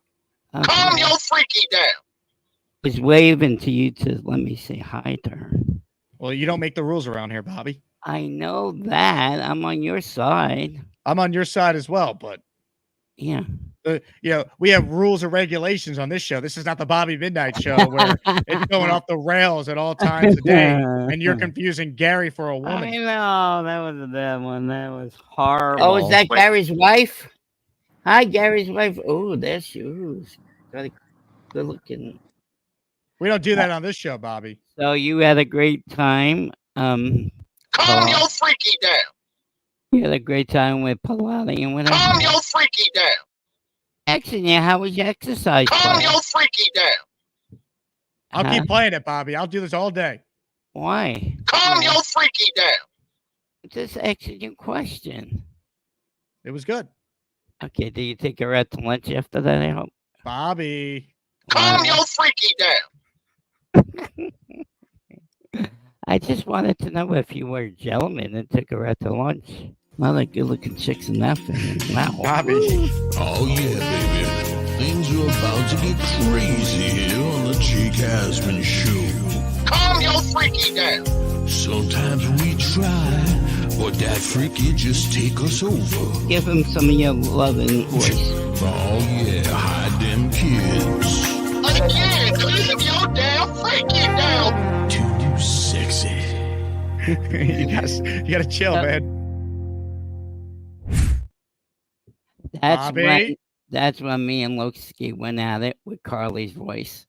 [SPEAKER 13] Okay.
[SPEAKER 8] Calm your freaky down.
[SPEAKER 13] I was waving to you to let me say hi to her.
[SPEAKER 2] Well, you don't make the rules around here, Bobby.
[SPEAKER 13] I know that. I'm on your side.
[SPEAKER 2] I'm on your side as well, but
[SPEAKER 13] yeah.
[SPEAKER 2] We have rules and regulations on this show. This is not the Bobby Midnight Show where it's going off the rails at all times a day, and you're confusing Gary for a woman.
[SPEAKER 13] I know. That was a bad one. That was horrible. Oh, is that Gary's wife? Hi, Gary's wife. Oh, there she is. Got a good looking.
[SPEAKER 2] We don't do that on this show, Bobby.
[SPEAKER 13] So you had a great time.
[SPEAKER 8] Calm your freaky down.
[SPEAKER 13] You had a great time with Pilates and whatever.
[SPEAKER 8] Calm your freaky down.
[SPEAKER 13] Asking you, how was your exercise
[SPEAKER 8] Calm
[SPEAKER 13] class?
[SPEAKER 8] your freaky down.
[SPEAKER 2] I'll keep playing it, Bobby. I'll do this all day.
[SPEAKER 13] Why?
[SPEAKER 8] Calm your freaky down.
[SPEAKER 13] Just asking you a question.
[SPEAKER 2] It was good.
[SPEAKER 13] Okay, do you take her out to lunch after that, I hope?
[SPEAKER 2] Bobby.
[SPEAKER 8] Calm your freaky down.
[SPEAKER 13] I just wanted to know if you were a gentleman and took her out to lunch. A lot of good-looking chicks in that family. Wow.
[SPEAKER 2] Bobby.
[SPEAKER 14] Oh, yeah, baby. Things are about to get crazy here on the Jake Asman Show.
[SPEAKER 8] Calm your freaky down.
[SPEAKER 14] Sometimes we try, but that freaky just take us over.
[SPEAKER 13] Give him some of your loving voice.
[SPEAKER 14] Oh, yeah, hide them kids.
[SPEAKER 8] Again, leave your damn freaky down.
[SPEAKER 14] Too sexy.
[SPEAKER 2] you gotta chill, man.
[SPEAKER 13] That's when me and Loki went at it with Carly's voice.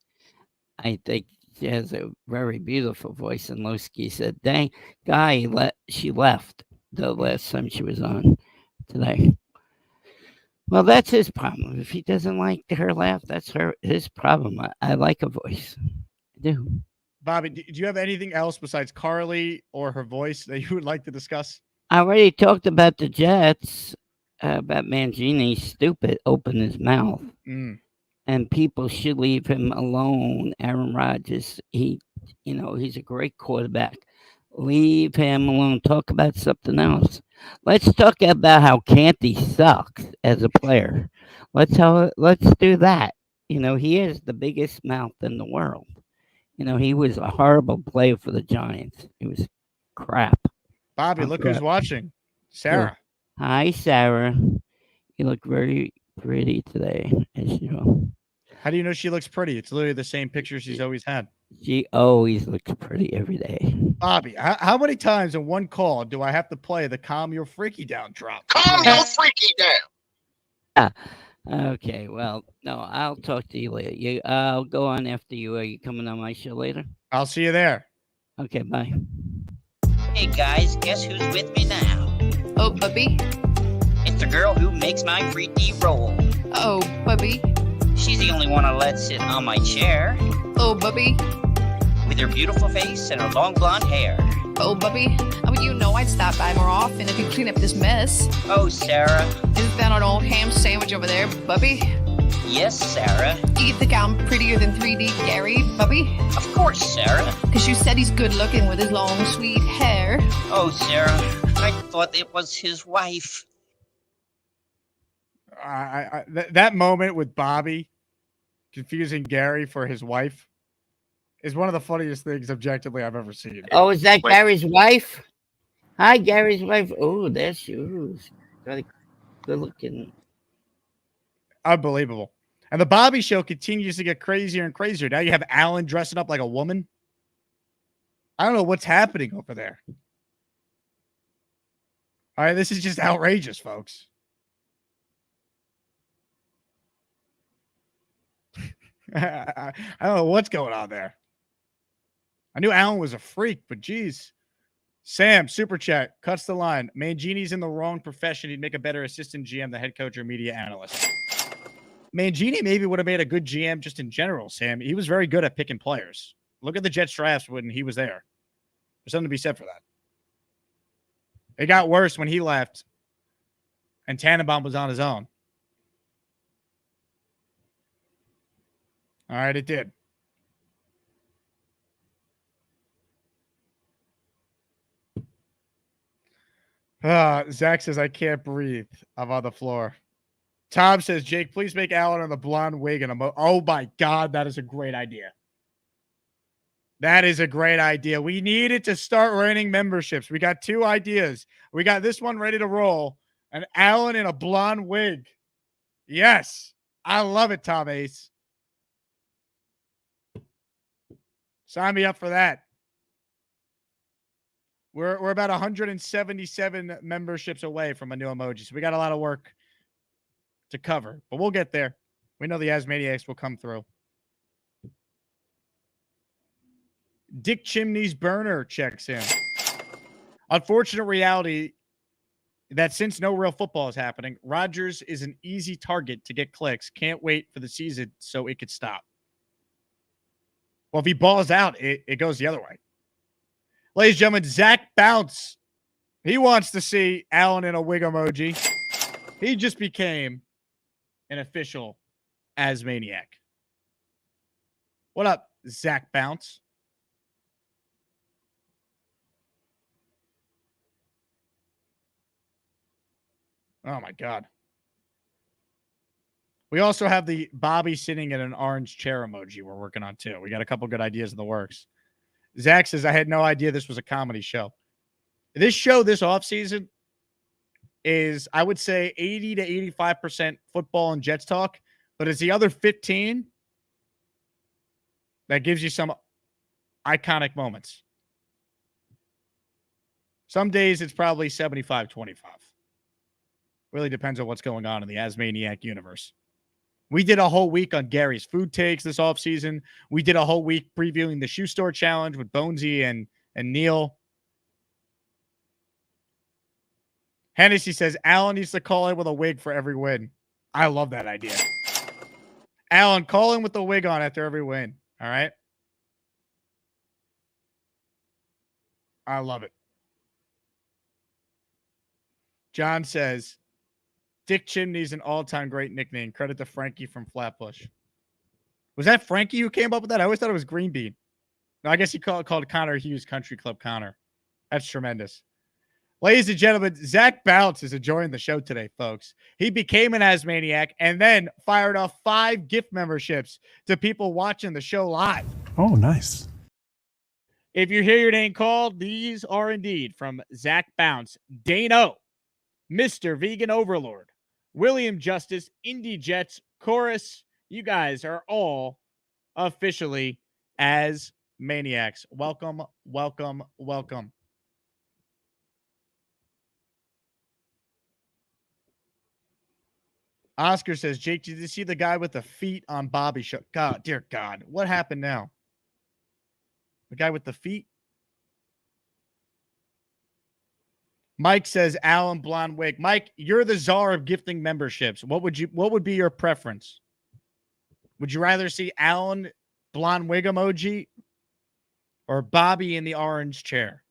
[SPEAKER 13] I think she has a very beautiful voice, and Loki said, "Dang, guy, she left the last time she was on today." Well, that's his problem. If he doesn't like her laugh, that's his problem. I like her voice. I do.
[SPEAKER 2] Bobby, do you have anything else besides Carly or her voice that you would like to discuss?
[SPEAKER 13] I already talked about the Jets, about Mangini, stupid, open his mouth. And people should leave him alone. Aaron Rodgers, he's a great quarterback. Leave him alone. Talk about something else. Let's talk about how Canty sucks as a player. Let's do that. He has the biggest mouth in the world. He was a horrible player for the Giants. He was crap.
[SPEAKER 2] Bobby, look who's watching. Sarah.
[SPEAKER 13] Hi, Sarah. You look very pretty today, as usual.
[SPEAKER 2] How do you know she looks pretty? It's literally the same picture she's always had.
[SPEAKER 13] She always looks pretty every day.
[SPEAKER 2] Bobby, how many times in one call do I have to play the calm your freaky down drop?
[SPEAKER 8] Calm your freaky down.
[SPEAKER 13] Okay, well, no, I'll talk to you later. I'll go on after you. Are you coming on my show later?
[SPEAKER 2] I'll see you there.
[SPEAKER 13] Okay, bye.
[SPEAKER 12] Hey guys, guess who's with me now?
[SPEAKER 15] Oh, Bubby.
[SPEAKER 12] It's the girl who makes my 3D roll.
[SPEAKER 15] Oh, Bubby.
[SPEAKER 12] She's the only one I let sit on my chair.
[SPEAKER 15] Oh, Bubby.
[SPEAKER 12] With her beautiful face and her long blonde hair.
[SPEAKER 15] Oh, Bubby. I'd stop by more often if you clean up this mess.
[SPEAKER 12] Oh, Sarah.
[SPEAKER 15] Isn't that an old ham sandwich over there, Bubby?
[SPEAKER 12] Yes, Sarah.
[SPEAKER 15] You think I'm prettier than 3D Gary, Bubby?
[SPEAKER 12] Of course, Sarah.
[SPEAKER 15] Because you said he's good looking with his long, sweet hair.
[SPEAKER 12] Oh, Sarah. I thought it was his wife.
[SPEAKER 2] That moment with Bobby confusing Gary for his wife is one of the funniest things objectively I've ever seen.
[SPEAKER 13] Oh, is that Gary's wife? Hi, Gary's wife. Oh, there she is. Very good looking.
[SPEAKER 2] Unbelievable. And the Bobby show continues to get crazier and crazier. Now you have Alan dressing up like a woman. I don't know what's happening over there. All right, this is just outrageous, folks. I don't know what's going on there. I knew Alan was a freak, but geez. Sam, super chat, cuts the line. Mangini's in the wrong profession. He'd make a better assistant GM than head coach or media analyst. Mangini maybe would have made a good GM just in general, Sam. He was very good at picking players. Look at the Jets drafts when he was there. There's something to be said for that. It got worse when he left and Tannenbaum was on his own. All right, it did. Zach says, I can't breathe. I'm on the floor. Tom says, Jake, please make Alan on the blonde wig. And oh, my God, that is a great idea. That is a great idea. We needed to start running memberships. We got 2 ideas. We got this one ready to roll. And Alan in a blonde wig. Yes. I love it, Tom Ace. Sign me up for that. We're about 177 memberships away from a new emoji. So we got a lot of work to cover. But we'll get there. We know the Asmaniacs will come through. Dick Chimney's burner checks in. Unfortunate reality, that since no real football is happening, Rodgers is an easy target to get clicks. Can't wait for the season so it could stop. Well, if he balls out, it goes the other way. Ladies and gentlemen, Zach Bounce. He wants to see Allen in a wig emoji. He just became an official Asmaniac. What up, Zach Bounce? Oh, my God. We also have the Bobby sitting in an orange chair emoji we're working on, too. We got a couple good ideas in the works. Zach says, I had no idea this was a comedy show. This show this offseason is, I would say, 80 to 85% football and Jets talk, but it's the other 15 that gives you some iconic moments. Some days it's probably 75-25. Really depends on what's going on in the Asmaniac universe. We did a whole week on Gary's food takes this offseason. We did a whole week previewing the shoe store challenge with Bonesy and Neil. Hennessy says, Allen needs to call in with a wig for every win. I love that idea. Allen, call in with the wig on after every win. All right? I love it. John says, Dick Chimney's an all-time great nickname. Credit to Frankie from Flatbush. Was that Frankie who came up with that? I always thought it was Green Bean. No, I guess he called Connor Hughes Country Club Connor. That's tremendous. Ladies and gentlemen, Zach Bounce is enjoying the show today, folks. He became an Asmaniac and then fired off 5 gift memberships to people watching the show live.
[SPEAKER 16] Oh, nice.
[SPEAKER 2] If you hear your name called, these are indeed from Zach Bounce, Dano, Mr. Vegan Overlord, William Justice, Indy Jets, Chorus. You guys are all officially Asmaniacs. Welcome, welcome, welcome. Oscar says, Jake, did you see the guy with the feet on Bobby show? God, dear God, what happened now? The guy with the feet? Mike says, Alan blonde wig. Mike, you're the czar of gifting memberships. What would be your preference? Would you rather see Alan blonde wig emoji or Bobby in the orange chair?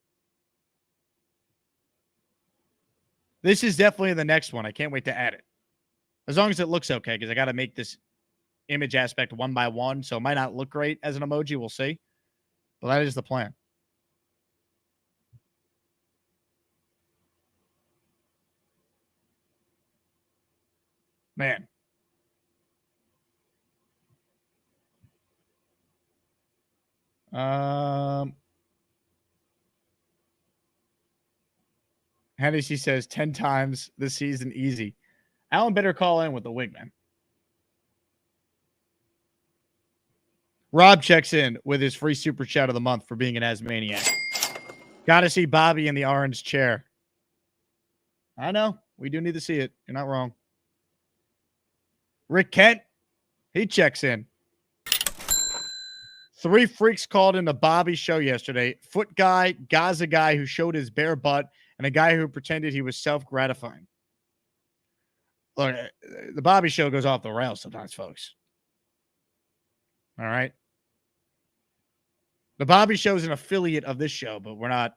[SPEAKER 2] This is definitely the next one. I can't wait to add it. As long as it looks okay, because I got to make this image aspect one by one, so it might not look great as an emoji. We'll see. But that is the plan. Man. Hennessy says 10 times this season easy. Alan better call in with the wig, man. Rob checks in with his free super chat of the month for being an Asmaniac. Got to see Bobby in the orange chair. I know. We do need to see it. You're not wrong. Rick Kent, he checks in. 3 freaks called in the Bobby show yesterday. Foot guy, Gaza guy who showed his bare butt, and a guy who pretended he was self-gratifying. Look, the Bobby show goes off the rails sometimes, folks. All right? The Bobby show is an affiliate of this show, but we're not.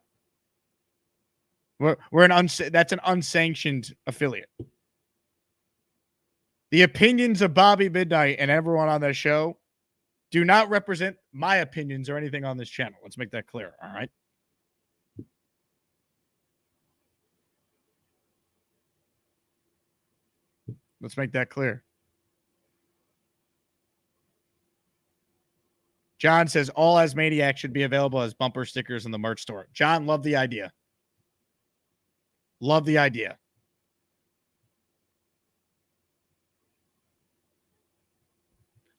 [SPEAKER 2] That's an unsanctioned affiliate. The opinions of Bobby Midnight and everyone on that show do not represent my opinions or anything on this channel. Let's make that clear, all right? Let's make that clear. John says all Asmaniacs should be available as bumper stickers in the merch store. John, love the idea. Love the idea.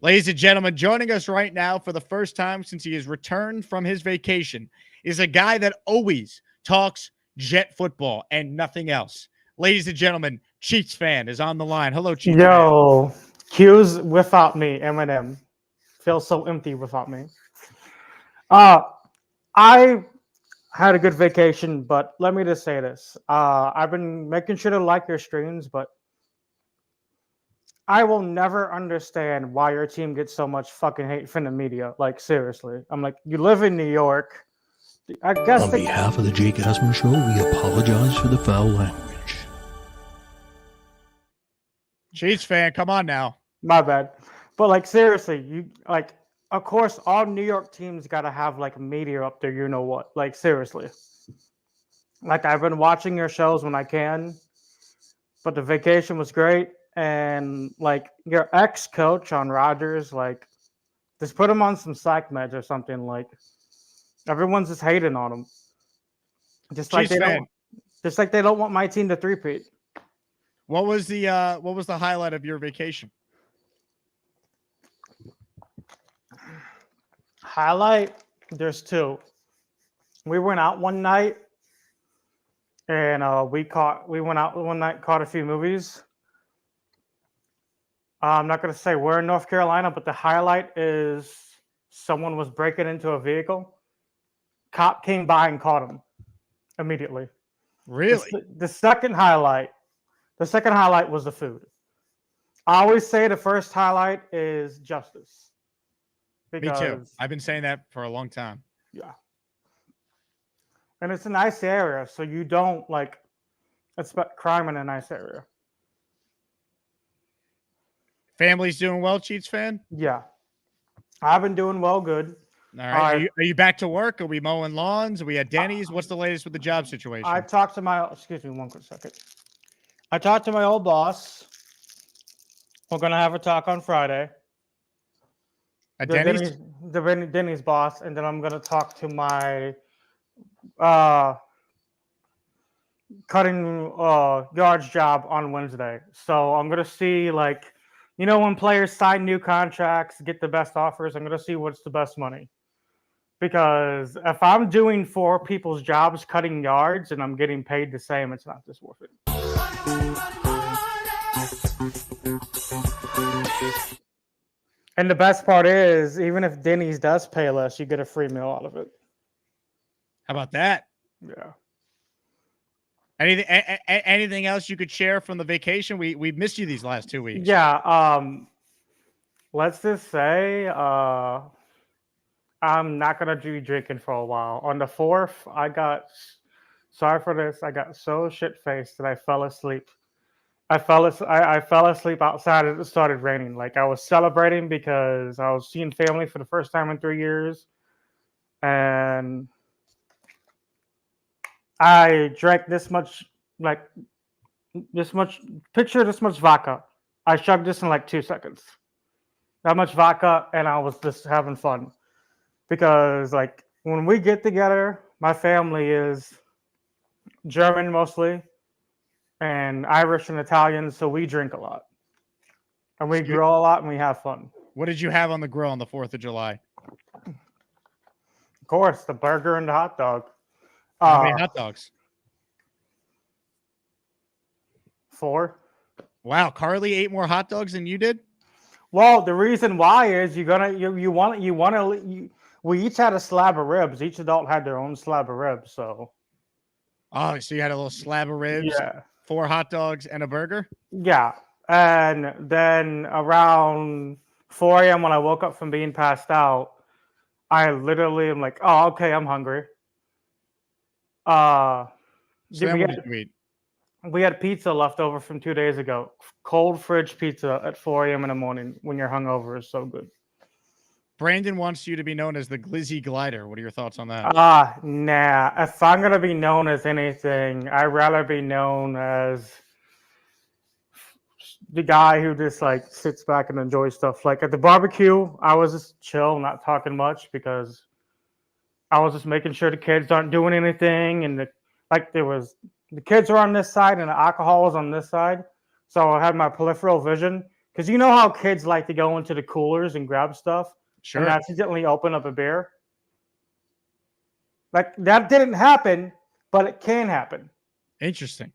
[SPEAKER 2] Ladies and gentlemen, joining us right now for the first time since he has returned from his vacation is a guy that always talks Jet football and nothing else. Ladies and gentlemen, Cheats fan is on the line. Hello, Cheats
[SPEAKER 17] Yo, Q's without me, Eminem. Feels so empty without me. I had a good vacation, but let me just say this. I've been making sure to like your streams, but I will never understand why your team gets so much fucking hate from the media. Like, seriously. I'm like, you live in New York. I guess
[SPEAKER 14] On behalf of the Jake Asman Show, we apologize for the foul language.
[SPEAKER 2] Chiefs fan, come on now.
[SPEAKER 17] My bad. But, like, seriously, you, like, of course, all New York teams got to have, like, media up there, you know what. Like, seriously. Like, I've been watching your shows when I can, but the vacation was great. And, like, your ex-coach on Rodgers, like, just put him on some psych meds or something. Like, everyone's just hating on him. Just like they don't want my team to three-peat.
[SPEAKER 2] What was the highlight of your vacation?
[SPEAKER 17] Highlight? There's two. We went out one night, and we went out one night, caught a few movies. I'm not going to say we're in North Carolina, but the highlight is someone was breaking into a vehicle. Cop came by and caught him immediately.
[SPEAKER 2] Really?
[SPEAKER 17] The second highlight was the food. I always say the first highlight is justice.
[SPEAKER 2] Me too. I've been saying that for a long time.
[SPEAKER 17] Yeah. And it's a nice area, so you don't expect crime in a nice area.
[SPEAKER 2] Family's doing well, Cheats fan?
[SPEAKER 17] Yeah. I've been doing well, good.
[SPEAKER 2] All right. Are you back to work? Are we mowing lawns? Are we at Denny's? What's the latest with the job situation?
[SPEAKER 17] I talked to my, excuse me one quick second. I talked to my old boss. We're going to have a talk on Friday.
[SPEAKER 2] At Denny's?
[SPEAKER 17] The Denny's boss. And then I'm going to talk to my cutting yards job on Wednesday. So I'm going to see, like, you know, when players sign new contracts, get the best offers, I'm going to see what's the best money. Because if I'm doing 4 people's jobs cutting yards and I'm getting paid the same, it's not just worth it. And the best part is, even if Denny's does pay less, you get a free meal out of it.
[SPEAKER 2] How about that?
[SPEAKER 17] Yeah.
[SPEAKER 2] Anything else you could share from the vacation? We missed you these last 2 weeks.
[SPEAKER 17] Yeah. Let's just say I'm not gonna be drinking for a while. On the 4th, I got so shit-faced that I fell asleep. I fell asleep outside as it started raining. Like, I was celebrating because I was seeing family for the first time in 3 years. And I drank this much vodka. I chugged this in like 2 seconds. That much vodka, and I was just having fun. Because, like, when we get together, my family is German mostly, and Irish and Italian, so we drink a lot. And we grill a lot, and we have fun.
[SPEAKER 2] What did you have on the grill on the 4th of July?
[SPEAKER 17] Of course, the burger and the hot dog.
[SPEAKER 2] How many hot dogs?
[SPEAKER 17] 4.
[SPEAKER 2] Wow, Carly ate more hot dogs than you did?
[SPEAKER 17] Well, the reason why is we each had a slab of ribs. Each adult had their own slab of ribs, so.
[SPEAKER 2] Oh, so you had a little slab of ribs,
[SPEAKER 17] yeah,
[SPEAKER 2] 4 hot dogs, and a burger?
[SPEAKER 17] Yeah. And then around 4 a.m. when I woke up from being passed out, I literally am like, oh, okay, I'm hungry.
[SPEAKER 2] So then what did you eat?
[SPEAKER 17] We had pizza left over from 2 days ago. Cold fridge pizza at 4 a.m. in the morning when you're hungover is so good.
[SPEAKER 2] Brandon wants you to be known as the Glizzy Glider. What are your thoughts on that?
[SPEAKER 17] Nah. If I'm going to be known as anything, I'd rather be known as the guy who just, like, sits back and enjoys stuff. Like, at the barbecue, I was just chill, not talking much, because I was just making sure the kids aren't doing anything. And, the kids are on this side and the alcohol was on this side. So I had my peripheral vision. Because you know how kids like to go into the coolers and grab stuff?
[SPEAKER 2] Sure.
[SPEAKER 17] And accidentally open up a beer. Like, that didn't happen, but it can happen.
[SPEAKER 2] Interesting.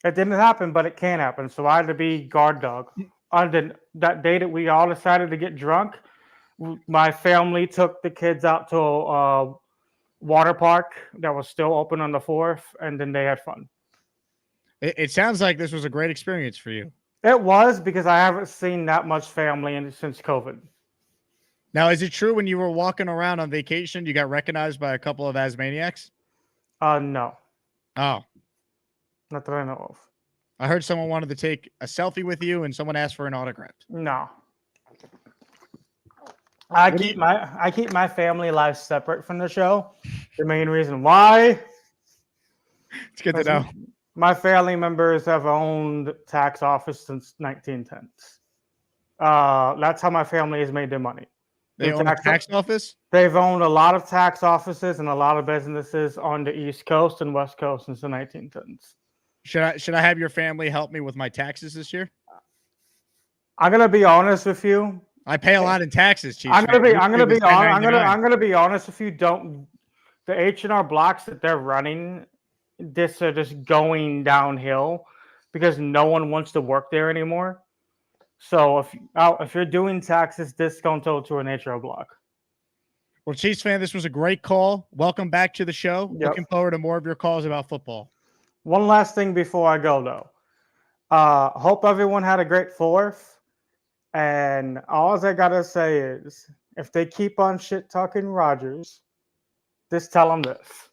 [SPEAKER 17] It didn't happen, but it can happen. So I had to be guard dog. On that day that we all decided to get drunk, my family took the kids out to water park that was still open on the 4th, and then they had fun.
[SPEAKER 2] It sounds like this was a great experience for you.
[SPEAKER 17] It was, because I haven't seen that much family since COVID.
[SPEAKER 2] Now, is it true when you were walking around on vacation, you got recognized by a couple of Asmaniacs?
[SPEAKER 17] No.
[SPEAKER 2] Oh.
[SPEAKER 17] Not that I know of.
[SPEAKER 2] I heard someone wanted to take a selfie with you and someone asked for an autograph.
[SPEAKER 17] No. I keep my family life separate from the show. The main reason why.
[SPEAKER 2] It's good to know.
[SPEAKER 17] My family members have owned tax office since 1910s. That's how my family has made their money.
[SPEAKER 2] They own a tax office?
[SPEAKER 17] They've owned a lot of tax offices and a lot of businesses on the East Coast and West Coast since the 1910s.
[SPEAKER 2] Should I have your family help me with my taxes this year?
[SPEAKER 17] I'm gonna be honest with you.
[SPEAKER 2] I pay a lot in taxes, Chief.
[SPEAKER 17] I'm gonna be honest with you. The H&R Blocks that they're running, this are just going downhill because no one wants to work there anymore. So if you're doing taxes, this don't go to an HR block.
[SPEAKER 2] Well, Chiefs fan, this was a great call. Welcome back to the show.
[SPEAKER 17] Yep.
[SPEAKER 2] Looking forward to more of your calls about football.
[SPEAKER 17] One last thing before I go, though. Hope everyone had a great 4th. And all I got to say is, if they keep on shit-talking Rodgers, just tell them this.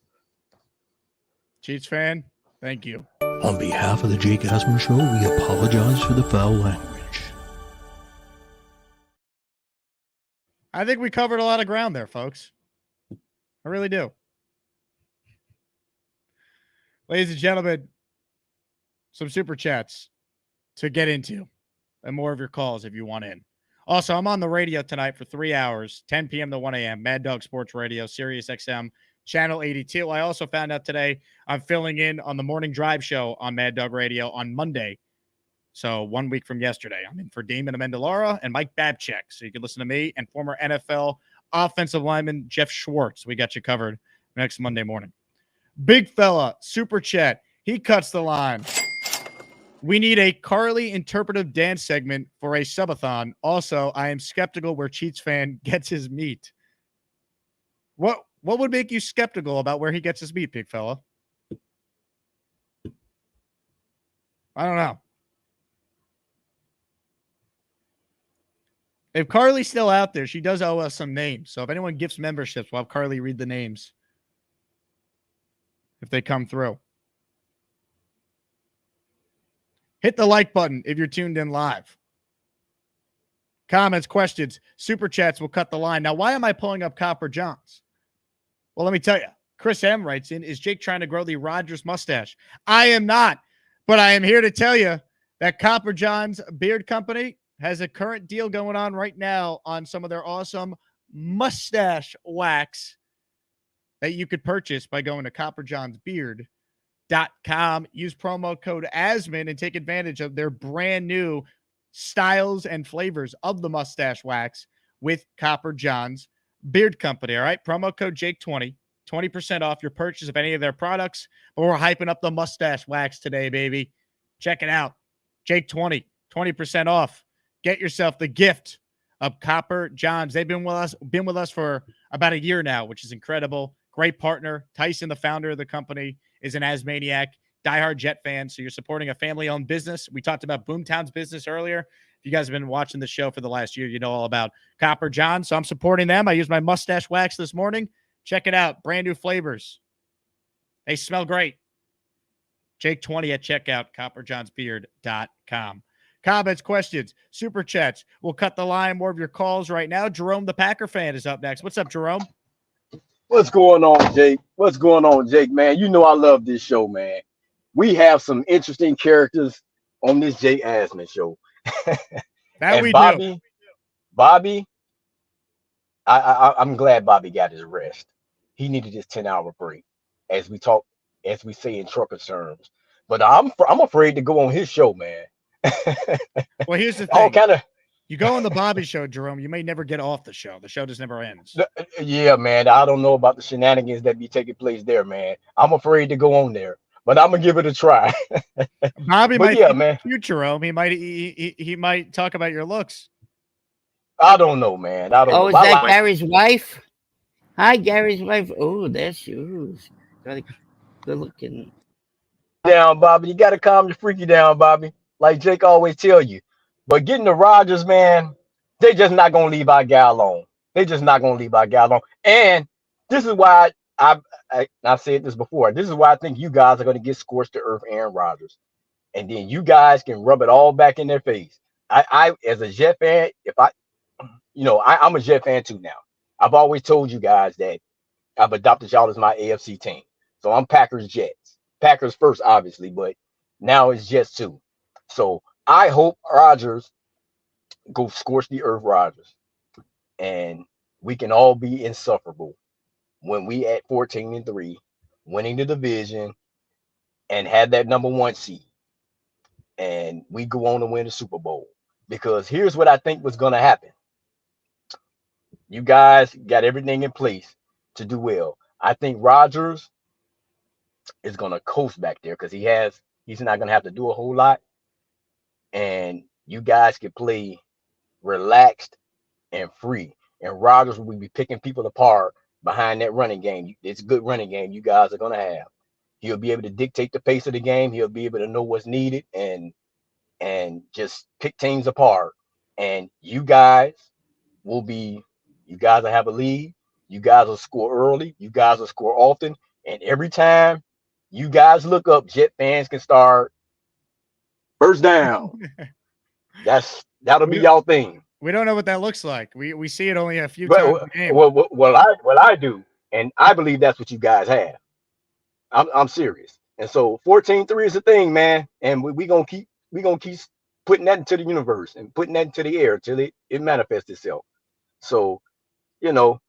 [SPEAKER 2] Chiefs fan, thank you.
[SPEAKER 14] On behalf of the Jake Asman Show, we apologize for the foul language.
[SPEAKER 2] I think we covered a lot of ground there, folks. I really do. Ladies and gentlemen, some super chats to get into and more of your calls if you want in. Also, I'm on the radio tonight for 3 hours, 10 p.m. to 1 a.m., Mad Dog Sports Radio, Sirius XM, Channel 82. I also found out today I'm filling in on the Morning Drive show on Mad Dog Radio on Monday. So 1 week from yesterday, I'm in for Damon Amendolara and Mike Babchick. So you can listen to me and former NFL offensive lineman Jeff Schwartz. We got you covered next Monday morning. Big fella, super chat. He cuts the line. We need a Carly interpretive dance segment for a subathon. Also, I am skeptical where Cheats fan gets his meat. What would make you skeptical about where he gets his meat, big fella? I don't know. If Carly's still out there, she does owe us some names. So if anyone gifts memberships, we'll have Carly read the names if they come through. Hit the like button if you're tuned in live. Comments, questions, super chats will cut the line. Now, why am I pulling up Copper Johns? Well, let me tell you. Chris M. writes in, is Jake trying to grow the Rodgers mustache? I am not, but I am here to tell you that Copper Johns Beard Company has a current deal going on right now on some of their awesome mustache wax that you could purchase by going to copperjohnsbeard.com. Use promo code Asman and take advantage of their brand new styles and flavors of the mustache wax with Copper Johns Beard Company. All right. Promo code Jake20, 20% off your purchase of any of their products. But we're hyping up the mustache wax today, baby. Check it out. Jake20, 20% off. Get yourself the gift of Copper Johns. They've been with us for about a year now, which is incredible. Great partner. Tyson, the founder of the company, is an Asmaniac, diehard Jet fan. So you're supporting a family-owned business. We talked about Boomtown's business earlier. If you guys have been watching the show for the last year, you know all about Copper Johns. So I'm supporting them. I used my mustache wax this morning. Check it out. Brand new flavors. They smell great. Jake20 at checkout, copperjohnsbeard.com. Comments, questions, super chats. We'll cut the line. More of your calls right now. Jerome, the Packer fan, is up next. What's up, Jerome?
[SPEAKER 16] What's going on, Jake? What's going on, Jake, man? You know I love this show, man. We have some interesting characters on this Jake Asman show.
[SPEAKER 2] That we
[SPEAKER 16] Bobby,
[SPEAKER 2] do.
[SPEAKER 16] Bobby, I'm glad Bobby got his rest. He needed his 10-hour break, as we say in trucker terms. But I'm afraid to go on his show, man.
[SPEAKER 2] Well, here's the thing. You go on the Bobby show, Jerome, you may never get off the show. The show just never ends.
[SPEAKER 16] Yeah, man. I don't know about the shenanigans that be taking place there, man. I'm afraid to go on there, but I'm gonna give it a try.
[SPEAKER 2] Bobby might
[SPEAKER 16] man.
[SPEAKER 2] You, Jerome. He might talk about your looks.
[SPEAKER 16] I don't know, man. I don't know.
[SPEAKER 13] Is that Barry's wife? Hi, Gary's wife. Oh, there she is. Got a good looking.
[SPEAKER 16] Down, Bobby. You got to calm the freaky down, Bobby. Like Jake always tell you. But getting the Rodgers, man, they just not gonna leave our guy alone. They just not gonna leave our guy alone. And this is why I've said this before. This is why I think you guys are gonna get scorched to earth, Aaron Rodgers, and then you guys can rub it all back in their face. I as a Jet fan, I'm a Jet fan too now. I've always told you guys that I've adopted y'all as my AFC team. So I'm Packers Jets. Packers first, obviously, but now it's Jets too. So I hope Rodgers go scorch the earth, Rodgers, and we can all be insufferable when we at 14-3, winning the division, and have that number 1 seed, and we go on to win the Super Bowl. Because here's what I think was going to happen. You guys got everything in place to do well. I think Rodgers is going to coast back there because he's not going to have to do a whole lot. And you guys can play relaxed and free. And Rodgers will be picking people apart behind that running game. It's a good running game you guys are going to have. He'll be able to dictate the pace of the game. He'll be able to know what's needed and just pick teams apart. And you guys will have a lead. You guys will score early. You guys will score often. And every time you guys look up, Jet fans can start first down. That'll be y'all thing.
[SPEAKER 2] We don't know what that looks like. We see it only a few times a game.
[SPEAKER 16] Well, I do, and I believe that's what you guys have. I'm serious. And so 14-3 is the thing, man. And we gonna keep putting that into the universe and putting that into the air till it manifests itself. So,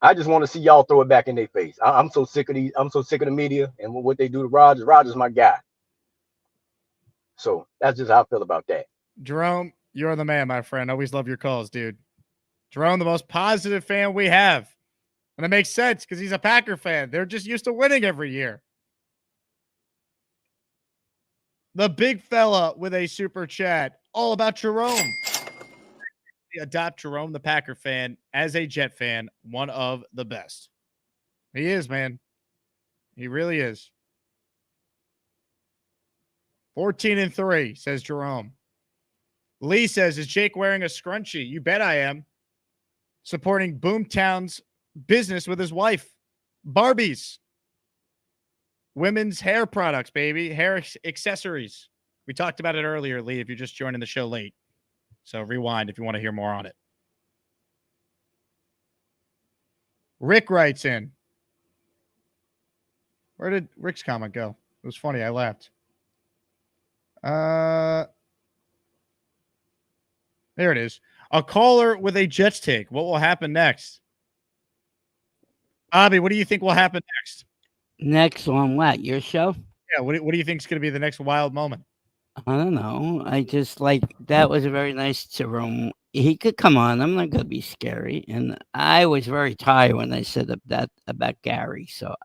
[SPEAKER 16] I just want to see y'all throw it back in their face. I'm so sick of the media and what they do to Rodgers. Rodgers my guy. So that's just how I feel about that.
[SPEAKER 2] Jerome, you're the man, my friend. Always love your calls, dude. Jerome, the most positive fan we have. And it makes sense because he's a Packer fan. They're just used to winning every year. The big fella with a super chat, all about Jerome. Adopt Jerome, the Packer fan, as a Jet fan, one of the best. He is, man. He really is. 14-3, says Jerome. Lee says, is Jake wearing a scrunchie? You bet I am. Supporting Boomtown's business with his wife. Barbies. Women's hair products, baby. Hair accessories. We talked about it earlier, Lee, if you're just joining the show late. So rewind if you want to hear more on it. Rick writes in. Where did Rick's comment go? It was funny. I laughed. There it is. A caller with a Jets take. What will happen next? Bobby, what do you think will happen next?
[SPEAKER 13] Next on what? Your show?
[SPEAKER 2] Yeah, what do you think is going to be the next wild moment?
[SPEAKER 13] I don't know. I just that was a very nice Jerome. He could come on. I'm not going to be scary. And I was very tired when I said that about Gary. So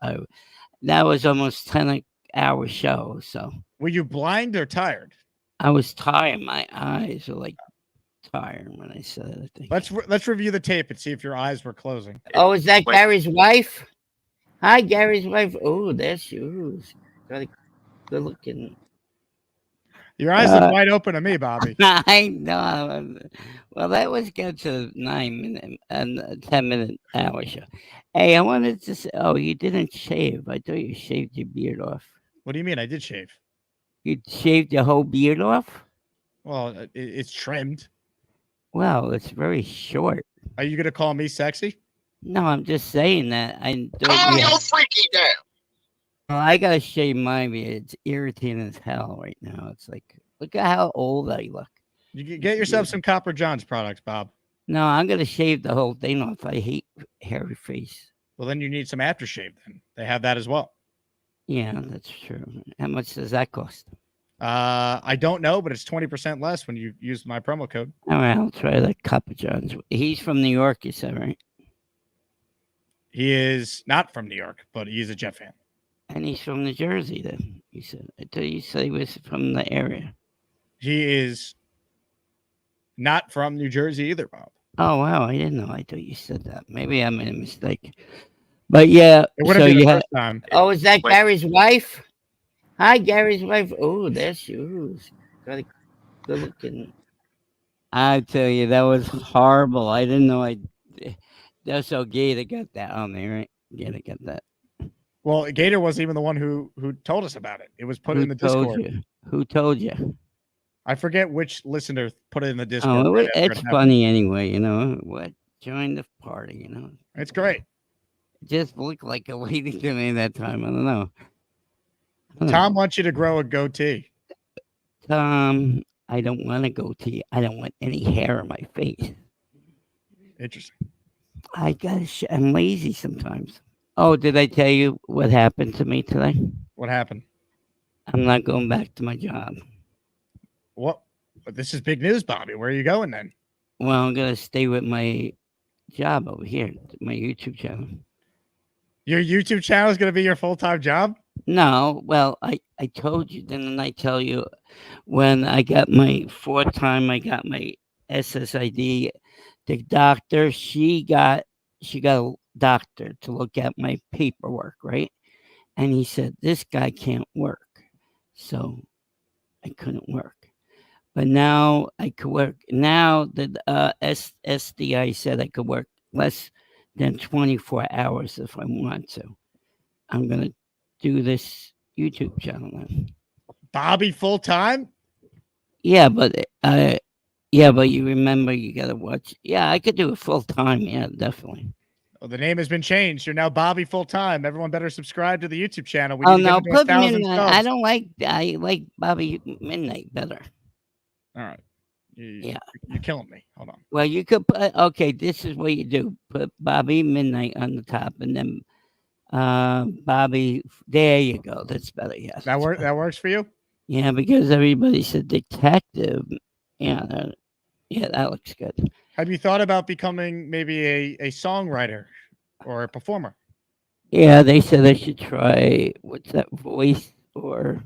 [SPEAKER 13] that was almost 10-hour show. So
[SPEAKER 2] were you blind or tired?
[SPEAKER 13] I was tired. My eyes were tired when I said it. I think.
[SPEAKER 2] Let's review the tape and see if your eyes were closing.
[SPEAKER 13] Oh, is that Gary's wife? Hi, Gary's wife. Oh, there she is. Got a good looking.
[SPEAKER 2] Your eyes look wide open to me, Bobby.
[SPEAKER 13] I know. Well, that was good to 9-minute and 10-minute hour show. Hey, I wanted to say, you didn't shave. I thought you shaved your beard off.
[SPEAKER 2] What do you mean? I did shave.
[SPEAKER 13] You shaved your whole beard off?
[SPEAKER 2] Well, it's trimmed.
[SPEAKER 13] Well, it's very short.
[SPEAKER 2] Are you going to call me sexy?
[SPEAKER 13] No, I'm just saying that.
[SPEAKER 8] Calm your freaky down.
[SPEAKER 13] Well, I got to shave my beard. It's irritating as hell right now. It's look at how old I look.
[SPEAKER 2] You can get yourself some Copper John's products, Bob.
[SPEAKER 13] No, I'm going to shave the whole thing off. I hate hairy face.
[SPEAKER 2] Well, then you need some aftershave then. They have that as well.
[SPEAKER 13] Yeah, that's true. How much does that cost?
[SPEAKER 2] I don't know, but it's 20% less when you use my promo code.
[SPEAKER 13] All right, I'll try that Copper John's. He's from New York, you said, right?
[SPEAKER 2] He is not from New York, but he's a Jet fan.
[SPEAKER 13] And he's from New Jersey, then, you said. I thought you said he was from the area.
[SPEAKER 2] He is not from New Jersey either, Bob.
[SPEAKER 13] Oh, wow. I didn't know. I thought you said that. Maybe I made a mistake. But yeah,
[SPEAKER 2] It wouldn't
[SPEAKER 13] so
[SPEAKER 2] be the
[SPEAKER 13] you had.
[SPEAKER 2] first time.
[SPEAKER 13] Oh, is that Gary's wife? Hi, Gary's wife. Oh, there she is. Got a good looking. I tell you, that was horrible. I didn't know That's so Gator got that on there, right? Gator got that.
[SPEAKER 2] Well, Gator wasn't even the one who told us about it. It was put
[SPEAKER 13] Who
[SPEAKER 2] in the
[SPEAKER 13] told
[SPEAKER 2] Discord.
[SPEAKER 13] you? Who told you?
[SPEAKER 2] I forget which listener put it in the Discord.
[SPEAKER 13] Oh,
[SPEAKER 2] right after
[SPEAKER 13] it's
[SPEAKER 2] it happened.
[SPEAKER 13] funny anyway, you know. What? Join the party, you know.
[SPEAKER 2] It's great.
[SPEAKER 13] It just looked like a lady to me that time. I don't know.
[SPEAKER 2] Tom wants you to grow a goatee.
[SPEAKER 13] Tom, I don't want a goatee. I don't want any hair on my face.
[SPEAKER 2] Interesting.
[SPEAKER 13] I'm lazy sometimes. Oh, did I tell you what happened to me today?
[SPEAKER 2] What happened?
[SPEAKER 13] I'm not going back to my job.
[SPEAKER 2] What? This is big news, Bobby. Where are you going then?
[SPEAKER 13] Well, I'm going to stay with my job over here, my YouTube channel.
[SPEAKER 2] Your YouTube channel is going to be your full-time job?
[SPEAKER 13] No, well, I told you, didn't I tell you, when I got my fourth time, I got my SSID, the doctor, she got a doctor to look at my paperwork, right? And he said, this guy can't work. So I couldn't work. But now I could work. Now the SDI said I could work less than 24 hours if I want to. I'm going to do this YouTube channel now.
[SPEAKER 2] Bobby full-time?
[SPEAKER 13] Yeah, but you remember you got to watch. Yeah, I could do it full-time. Yeah, definitely.
[SPEAKER 2] Well, the name has been changed. You're now Bobby full-time. Everyone better subscribe to the YouTube channel. We
[SPEAKER 13] Oh,
[SPEAKER 2] need to
[SPEAKER 13] no,
[SPEAKER 2] get to
[SPEAKER 13] put
[SPEAKER 2] 1,000
[SPEAKER 13] Midnight.
[SPEAKER 2] subs.
[SPEAKER 13] I like Bobby Midnight better.
[SPEAKER 2] All right.
[SPEAKER 13] Yeah.
[SPEAKER 2] You're killing me. Hold on.
[SPEAKER 13] Well, you could put, okay, this is what you do. Put Bobby Midnight on the top and then Bobby, there you go. That's better, yes.
[SPEAKER 2] That works for you?
[SPEAKER 13] Yeah, because everybody's a detective. Yeah, that looks good.
[SPEAKER 2] Have you thought about becoming maybe a songwriter or a performer?
[SPEAKER 13] Yeah, they said I should try, what's that, voice or...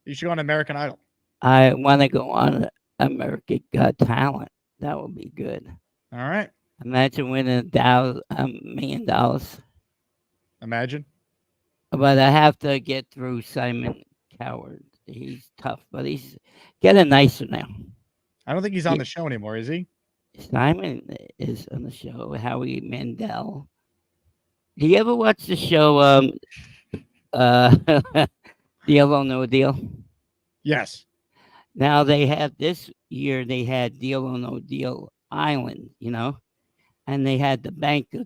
[SPEAKER 2] You should go on American Idol.
[SPEAKER 13] I want to go on American Got Talent. That would be good.
[SPEAKER 2] All right.
[SPEAKER 13] Imagine winning $1 million.
[SPEAKER 2] Imagine.
[SPEAKER 13] But I have to get through Simon Coward. He's tough, but he's getting nicer now.
[SPEAKER 2] I don't think he's on the show anymore, is he?
[SPEAKER 13] Simon is on the show. Howie Mandel. Do you ever watch the show Deal or No Deal?
[SPEAKER 2] Yes.
[SPEAKER 13] Now they had this year, they had Deal or No Deal Island, you know, and they had the banker,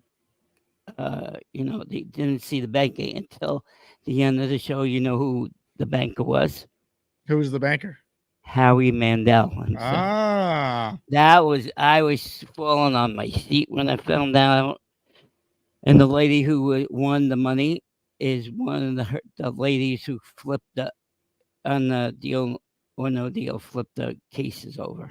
[SPEAKER 13] they didn't see the banker until the end of the show. You know who the banker was?
[SPEAKER 2] Who was the banker?
[SPEAKER 13] Howie Mandel.
[SPEAKER 2] Ah.
[SPEAKER 13] I was falling on my seat when I found out. And the lady who won the money is one of the ladies who flipped on the Deal or No Deal, flipped the cases over.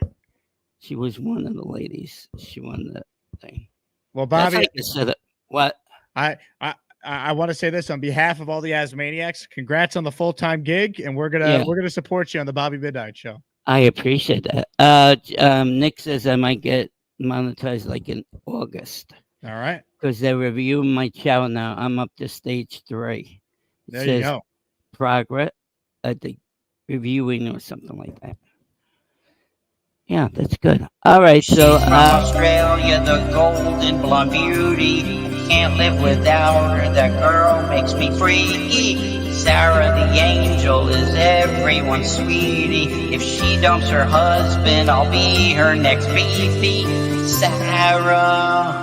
[SPEAKER 13] She was one of the ladies. She won the thing.
[SPEAKER 2] Well, Bobby,
[SPEAKER 13] like I said, what?
[SPEAKER 2] I want to say this on behalf of all the Asmaniacs. Congrats on the full-time gig, and we're gonna support you on the Bobby Midnight Show.
[SPEAKER 13] I appreciate that. Nick says I might get monetized like in August.
[SPEAKER 2] All right.
[SPEAKER 13] Because they're reviewing my channel now. I'm up to stage 3.
[SPEAKER 2] There you go.
[SPEAKER 13] Progress, I think, reviewing or something like that. Yeah, that's good. All right, so
[SPEAKER 12] from Australia, the golden blonde beauty. Can't live without her. That girl makes me freaky. Sarah the angel is everyone's sweetie. If she dumps her husband, I'll be her next beefy. Sarah.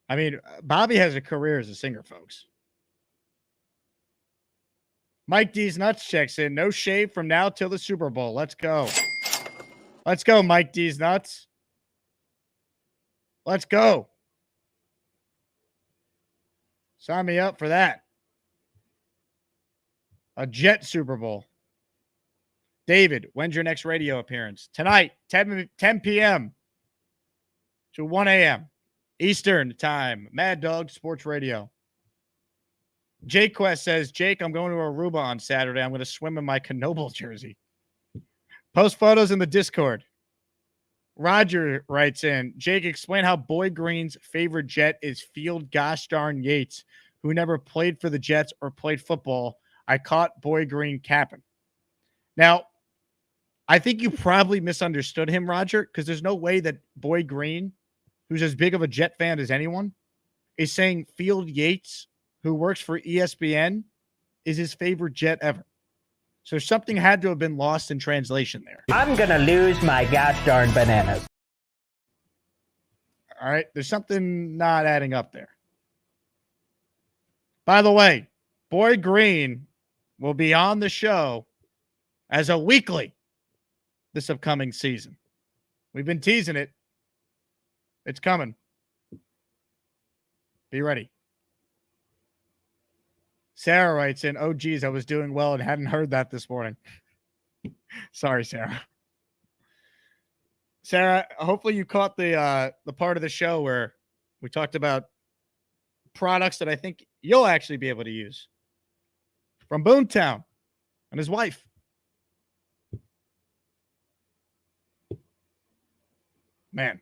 [SPEAKER 2] I mean, Bobby has a career as a singer, folks. Mike D's Nuts checks in. No shave from now till the Super Bowl. Let's go. Let's go, Mike D's Nuts. Let's go. Sign me up for that. A Jet Super Bowl. David, when's your next radio appearance? Tonight, 10 p.m. to 1 a.m. Eastern time. Mad Dog Sports Radio. Jake Quest says, Jake, I'm going to Aruba on Saturday. I'm going to swim in my Knoebel jersey. Post photos in the Discord. Roger writes in, Jake, explain how Boy Green's favorite Jet is Field Gosh Darn Yates, who never played for the Jets or played football. I caught Boy Green capping. Now, I think you probably misunderstood him, Roger, because there's no way that Boy Green, who's as big of a Jet fan as anyone, is saying Field Yates, who works for ESPN, is his favorite Jet ever. So something had to have been lost in translation there.
[SPEAKER 18] I'm going to lose my gosh darn bananas.
[SPEAKER 2] All right. There's something not adding up there. By the way, Boy Green will be on the show as a weekly this upcoming season. We've been teasing it. It's coming. Be ready. Sarah writes in, oh, geez, I was doing well and hadn't heard that this morning. Sorry, Sarah. Sarah, hopefully you caught the part of the show where we talked about products that I think you'll actually be able to use from Boomtown and his wife. Man.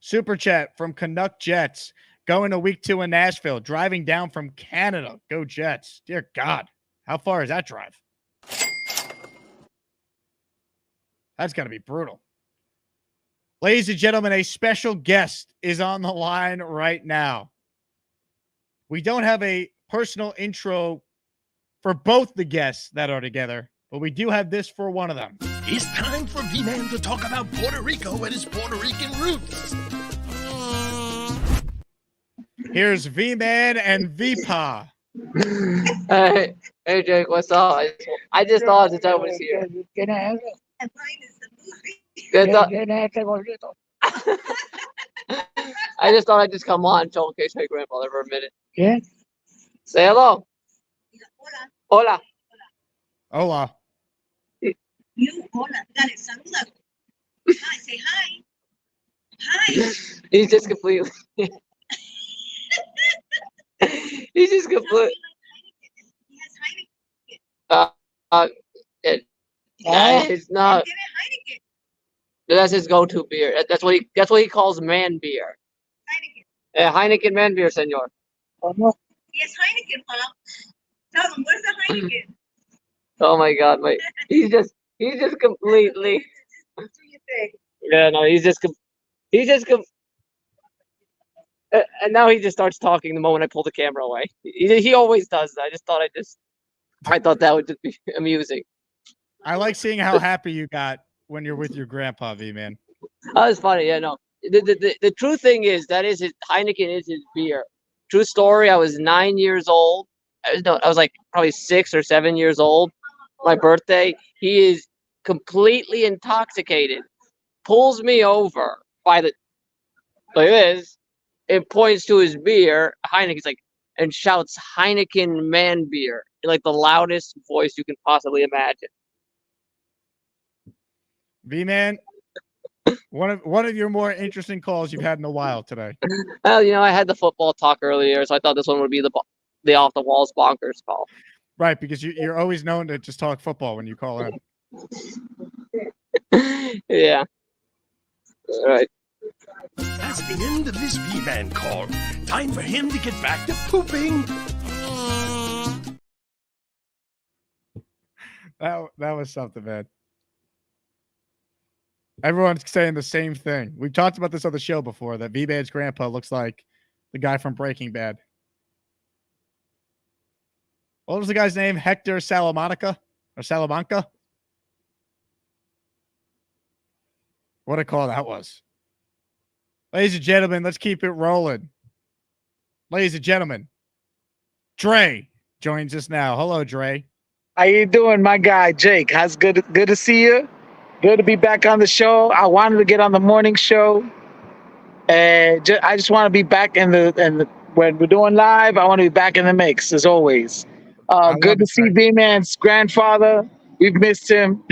[SPEAKER 2] Super chat from Canuck Jets. Going to week 2 in Nashville. Driving down from Canada. Go Jets. Dear God. How far is that drive? That's got to be brutal. Ladies and gentlemen, a special guest is on the line right now. We don't have a personal intro for both the guests that are together, but we do have this for one of them.
[SPEAKER 14] It's time for V-Man to talk about Puerto Rico and his Puerto Rican roots.
[SPEAKER 2] Here's V-Man and V-Pa.
[SPEAKER 19] Hey, Jake, what's up? I just thought the time was here. I just thought I'd just come on and showcase my grandfather for a minute.
[SPEAKER 18] Yeah.
[SPEAKER 19] Say hello. Hola.
[SPEAKER 2] Hola.
[SPEAKER 20] You, hola, dale, saluda. Hi, say hi. Hi.
[SPEAKER 19] He's just completely. He's just completely. It's not. That's his go-to beer. That's what he calls man beer. Heineken man beer, senor.
[SPEAKER 20] Yes, Heineken, Paul. Tell him, where's the Heineken?
[SPEAKER 19] Oh my God, mate. He's just completely. Yeah, no, and now he just starts talking the moment I pull the camera away. He always does that. I thought that would just be amusing.
[SPEAKER 2] I like seeing how happy you got when you're with your grandpa, V-Man.
[SPEAKER 19] That was funny. Yeah, no. The true thing is Heineken is his beer. True story. I was 9 years old. I was like probably 6 or 7 years old. My birthday. He is completely intoxicated. Pulls me over by the like this. It points to his beer, Heineken's and shouts Heineken man beer in like the loudest voice you can possibly imagine.
[SPEAKER 2] V-Man, one of your more interesting calls you've had in a while today.
[SPEAKER 19] Well, I had the football talk earlier, so I thought this one would be the off the walls bonkers call.
[SPEAKER 2] Right, because you're always known to just talk football when you call in.
[SPEAKER 19] Yeah. All right.
[SPEAKER 14] That's the end of this V-Man call. Time for him to get back to pooping.
[SPEAKER 2] That was something, man. Everyone's saying the same thing. We've talked about this on the show before, that V-Man's grandpa looks like the guy from Breaking Bad. What was the guy's name? Hector Salamanca? Or Salamanca? What a call that was. Ladies and gentlemen, let's keep it rolling. Ladies and gentlemen, Dre joins us now. Hello, Dre.
[SPEAKER 21] How you doing, my guy, Jake? How's good to see you. Good to be back on the show. I wanted to get on the morning show. And I just want to be back in the when we're doing live, I want to be back in the mix as always. Good to see V-Man's grandfather. We've missed him.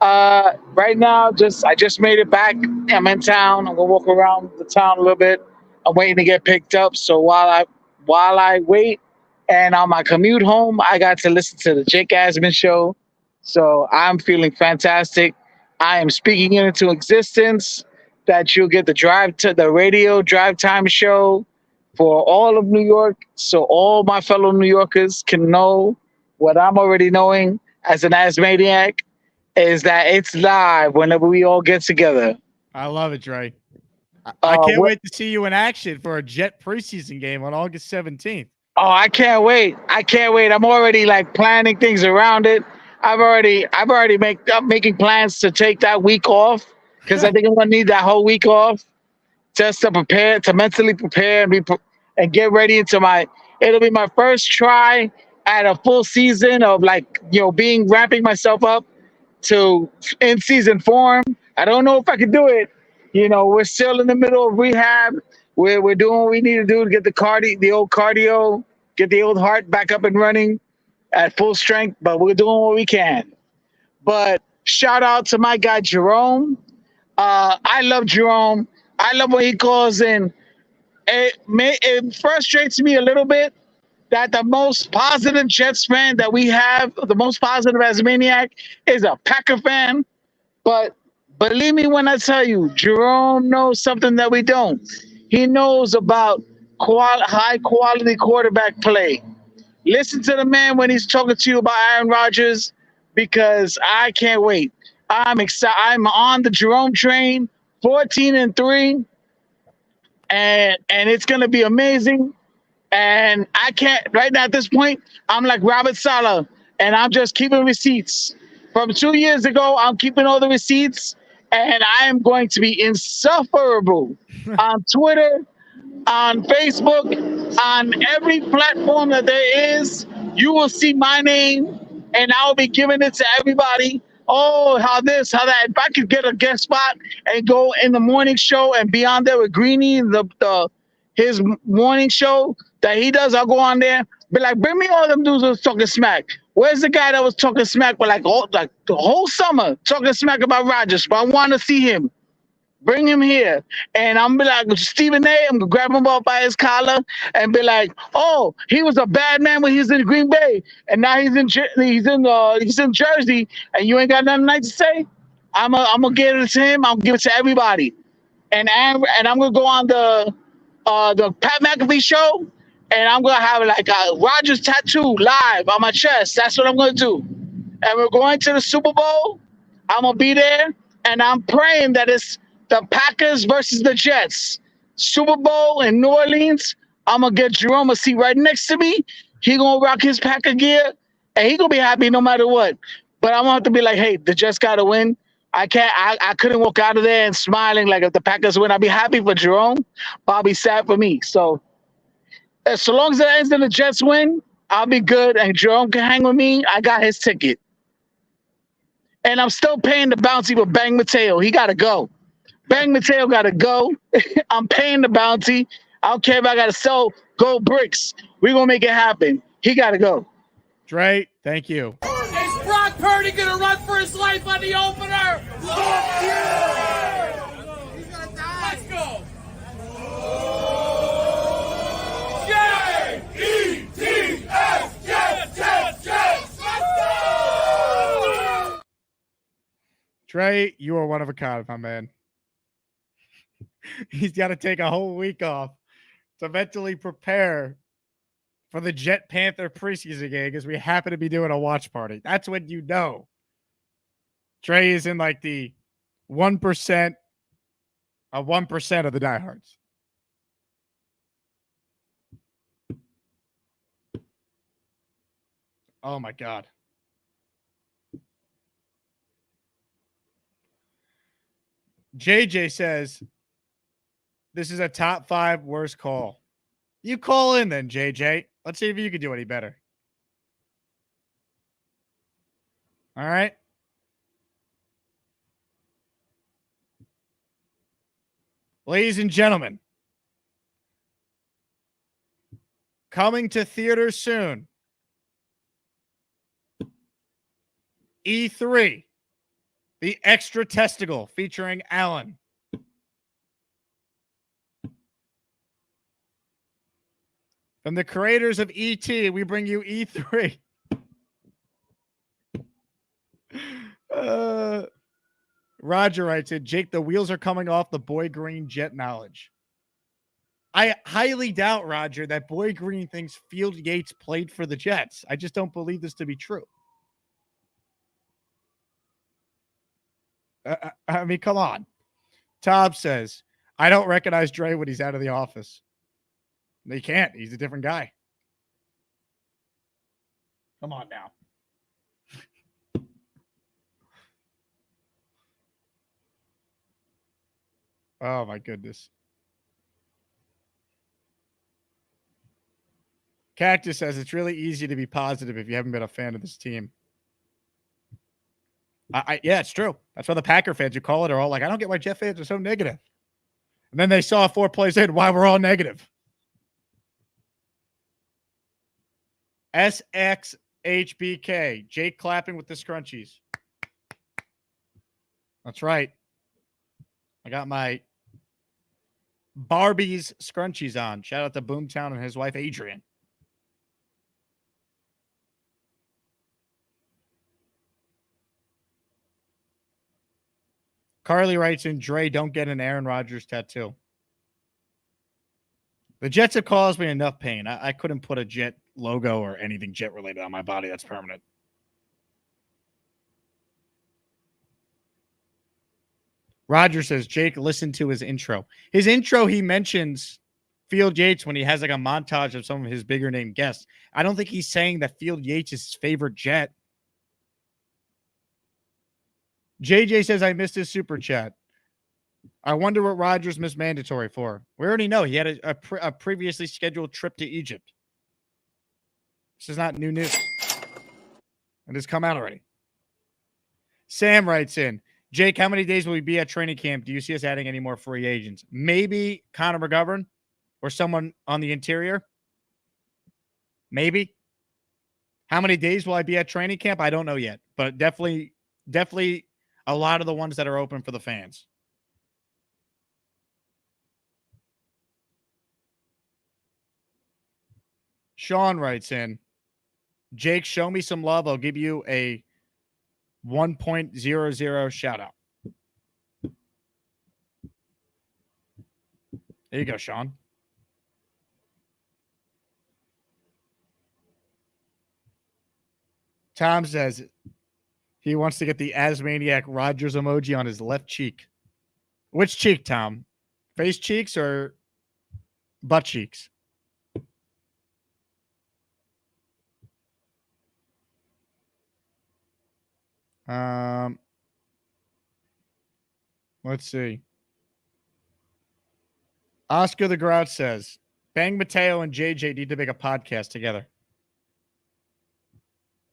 [SPEAKER 21] Right now, I just made it back. I'm in town. I'm gonna walk around the town a little bit. I'm waiting to get picked up. So while I wait, and on my commute home, I got to listen to the Jake Asman show. So I'm feeling fantastic. I am speaking it into existence that you'll get the radio drive time show for all of New York. So all my fellow New Yorkers can know what I'm already knowing as an Asmaniac is that it's live whenever we all get together.
[SPEAKER 2] I love it, Dre. I can't wait to see you in action for a Jet preseason game on August 17th.
[SPEAKER 21] Oh, I can't wait. I'm already like planning things around it. I'm making plans to take that week off because I think I'm gonna need that whole week off just to prepare, to mentally prepare and get ready it'll be my first try at a full season of ramping myself up to in season form. I don't know if I can do it. We're still in the middle of rehab. We're doing what we need to do to get the old cardio, get the old heart back up and running at full strength, but we're doing what we can. But shout out to my guy Jerome. I love Jerome. I love what he calls in. It frustrates me a little bit that the most positive Jets fan that we have, the most positive Asmaniac, is a Packer fan. But believe me when I tell you, Jerome knows something that we don't. He knows about high quality quarterback play. Listen to the man when he's talking to you about Aaron Rodgers, because I can't wait. I'm excited. I'm on the Jerome train, 14-3, and it's gonna be amazing. And I can't right now at this point. I'm like Robert Saleh, and I'm just keeping receipts from 2 years ago. I'm keeping all the receipts, and I am going to be insufferable on Twitter, on Facebook, on every platform that there is. You will see my name, and I'll be giving it to everybody. Oh, how this, how that. If I could get a guest spot and go in the morning show and be on there with Greeny, his morning show that he does, I'll go on there, be like, bring me all them dudes who was talking smack. Where's the guy that was talking smack for like the whole summer, talking smack about Rodgers? But I want to see him. Bring him here. And I'm be like, Stephen A, I'm going to grab him up by his collar and be like, oh, he was a bad man when he was in Green Bay. And now he's in Jersey, and you ain't got nothing nice to say? I'm going to give it to him. I'm going to give it to everybody. And I'm going to go on the Pat McAfee show, and I'm going to have like a Rodgers tattoo live on my chest. That's what I'm going to do. And we're going to the Super Bowl. I'm going to be there, and I'm praying that it's the Packers versus the Jets. Super Bowl in New Orleans. I'm going to get Jerome a seat right next to me. He going to rock his Packer gear, and he going to be happy no matter what. But I'm going to have to be like, hey, the Jets got to win. I couldn't walk out of there and smiling like if the Packers win. I'd be happy for Jerome, but I'll be sad for me. So long as it ends in the Jets win, I'll be good, and Jerome can hang with me. I got his ticket. And I'm still paying the bounty for Bang Mateo. He got to go. Bang Mateo got to go. I'm paying the bounty. I don't care if I got to sell gold bricks. We're going to make it happen. He got to go.
[SPEAKER 2] Dre, thank you.
[SPEAKER 1] Is Brock Purdy going to run for his life on the opener? He's going to die. Let's go. J-E-T-S, Jets. Let's go.
[SPEAKER 2] Dre, you are one of a kind, my man. He's got to take a whole week off to mentally prepare for the Jet Panther preseason game because we happen to be doing a watch party. That's when you know Dre is in like the 1% of 1% of the diehards. Oh my God. JJ says, this is a top 5 worst call. You call in then, JJ. Let's see if you can do any better. All right. Ladies and gentlemen, coming to theaters soon, E3, The Extra Testicle featuring Alan. From the creators of E.T., we bring you E3. Roger writes in, Jake, the wheels are coming off the Boy Green Jet knowledge. I highly doubt, Roger, that Boy Green thinks Field Yates played for the Jets. I just don't believe this to be true. I mean, come on. Tom says, I don't recognize Dre when he's out of the office. He can't. He's a different guy. Come on now. Oh, my goodness. Cactus says it's really easy to be positive if you haven't been a fan of this team. Yeah, it's true. That's why the Packer fans who call it are all like, I don't get why Jet fans are so negative. And then they saw 4 plays in why we're all negative. SXHBK. Jake clapping with the scrunchies. That's right. I got my Barbies scrunchies on. Shout out to Boomtown and his wife, Adrian. Carly writes in, Dre, don't get an Aaron Rodgers tattoo. The Jets have caused me enough pain. I couldn't put a Jet logo or anything Jet related on my body that's permanent. Roger says, Jake, listen to his intro. His intro, he mentions Field Yates when he has like a montage of some of his bigger name guests. I don't think he's saying that Field Yates is his favorite Jet. JJ says, I missed his super chat. I wonder what Rodgers missed mandatory for. We already know he had a previously scheduled trip to Egypt. This is not new news. It has come out already. Sam writes in, Jake, how many days will we be at training camp? Do you see us adding any more free agents? Maybe Connor McGovern or someone on the interior. Maybe. How many days will I be at training camp? I don't know yet, but definitely a lot of the ones that are open for the fans. Sean writes in, Jake, show me some love. I'll give you a 1.00 shout out. There you go, Sean. Tom says he wants to get the Asmaniac Rodgers emoji on his left cheek. Which cheek, Tom? Face cheeks or butt cheeks? Let's see. Oscar the Grouch says, Bang Mateo and JJ need to make a podcast together.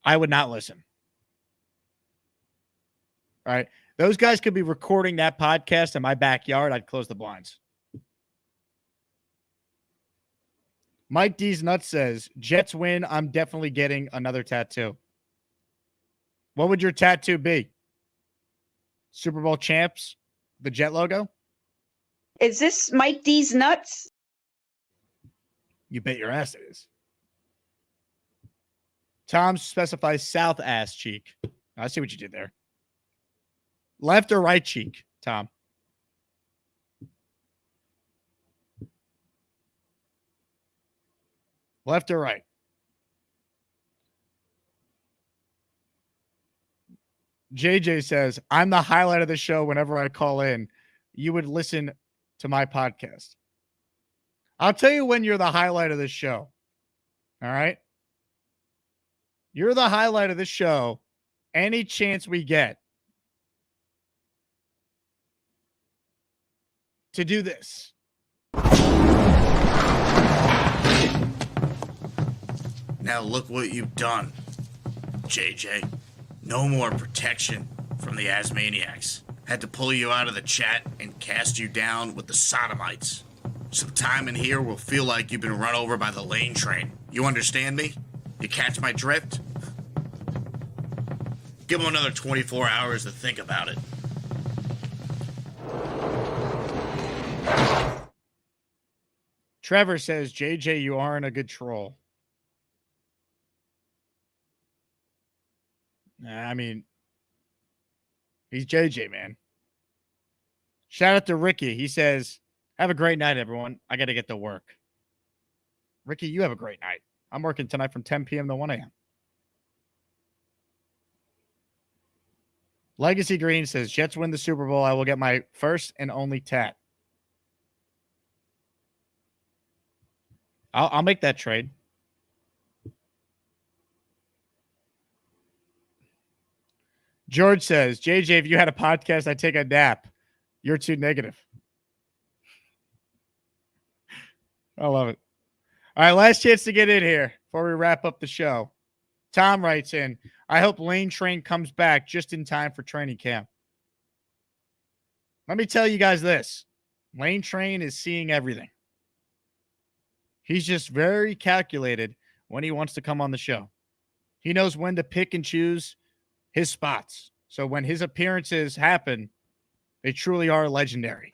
[SPEAKER 2] I would not listen. All right. Those guys could be recording that podcast in my backyard. I'd close the blinds. Mike D's Nuts says, Jets win. I'm definitely getting another tattoo. What would your tattoo be? Super Bowl champs? The Jet logo?
[SPEAKER 3] Is this Mike D's Nuts?
[SPEAKER 2] You bet your ass it is. Tom specifies south ass cheek. I see what you did there. Left or right cheek, Tom? Left or right? JJ says, I'm the highlight of the show whenever I call in. You would listen to my podcast. I'll tell you when you're the highlight of the show. All right? You're the highlight of the show any chance we get to do this.
[SPEAKER 22] Now look what you've done, JJ. No more protection from the Asmaniacs. Had to pull you out of the chat and cast you down with the sodomites. Some time in here will feel like you've been run over by the lane train. You understand me? You catch my drift? Give them another 24 hours to think about it.
[SPEAKER 2] Trevor says, JJ, you aren't a good troll. I mean, He's JJ, man. Shout out to Ricky. He says, have a great night, everyone. I got to get to work. Ricky, you have a great night. I'm working tonight from 10 p.m. to 1 a.m. Legacy Green says, Jets win the Super Bowl. I will get my first and only tat. I'll make that trade. George says, JJ, if you had a podcast, I'd take a nap. You're too negative. I love it. All right, last chance to get in here before we wrap up the show. Tom writes in, I hope Lane Train comes back just in time for training camp. Let me tell you guys this. Lane Train is seeing everything. He's just very calculated when he wants to come on the show. He knows when to pick and choose his spots. So when his appearances happen, they truly are legendary.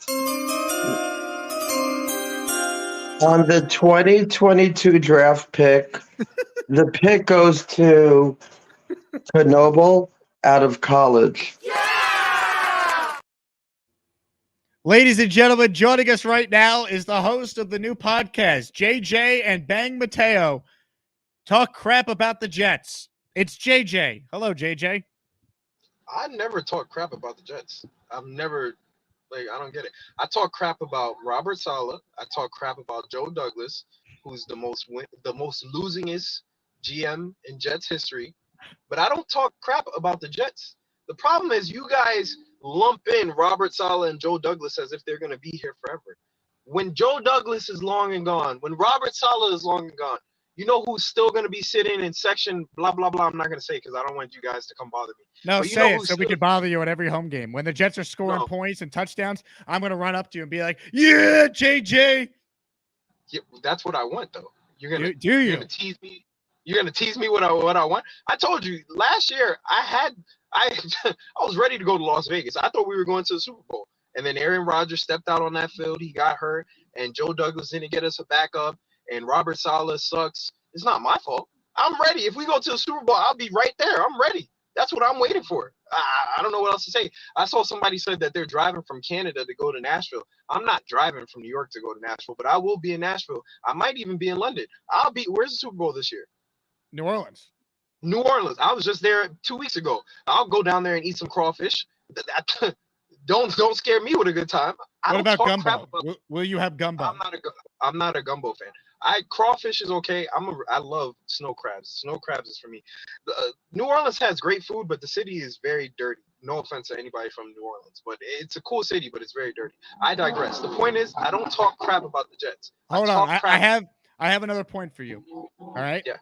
[SPEAKER 4] On the 2022 draft pick, the pick goes to Knoble out of college.
[SPEAKER 2] Ladies and gentlemen, joining us right now is the host of the new podcast, JJ and Bang Mateo. Talk crap about the Jets. It's JJ. Hello, JJ.
[SPEAKER 5] I never talk crap about the Jets. I've never, I don't get it. I talk crap about Robert Saleh. I talk crap about Joe Douglas, who's the most losingest GM in Jets history. But I don't talk crap about the Jets. The problem is you guys lump in Robert Saleh and Joe Douglas as if they're going to be here forever. When Joe Douglas is long and gone, when Robert Saleh is long and gone, you know who's still going to be sitting in section blah, blah, blah. I'm not going to say because I don't want you guys to come bother me.
[SPEAKER 2] No, say it so we can bother you at every home game. When the Jets are scoring points and touchdowns, I'm going to run up to you and be like, yeah, JJ.
[SPEAKER 5] Yeah, that's what I want, though. You're going to tease me. You're going to tease me what I want. I told you last year I was ready to go to Las Vegas. I thought we were going to the Super Bowl. And then Aaron Rodgers stepped out on that field. He got hurt. And Joe Douglas didn't get us a backup. And Robert Saleh sucks. It's not my fault. I'm ready. If we go to the Super Bowl, I'll be right there. I'm ready. That's what I'm waiting for. I don't know what else to say. I saw somebody said that they're driving from Canada to go to Nashville. I'm not driving from New York to go to Nashville, but I will be in Nashville. I might even be in London. Where's the Super Bowl this year?
[SPEAKER 2] New Orleans.
[SPEAKER 5] New Orleans. I was just there 2 weeks ago. I'll go down there and eat some crawfish. Don't scare me with a good time.
[SPEAKER 2] What about gumbo? Will you have gumbo?
[SPEAKER 5] I'm not a gumbo fan. Crawfish is okay. I love snow crabs. Snow crabs is for me. New Orleans has great food, but the city is very dirty. No offense to anybody from New Orleans, but it's a cool city, but it's very dirty. I digress. The point is, I don't talk crap about the Jets.
[SPEAKER 2] Hold on. I have another point for you. All right.
[SPEAKER 5] Yeah.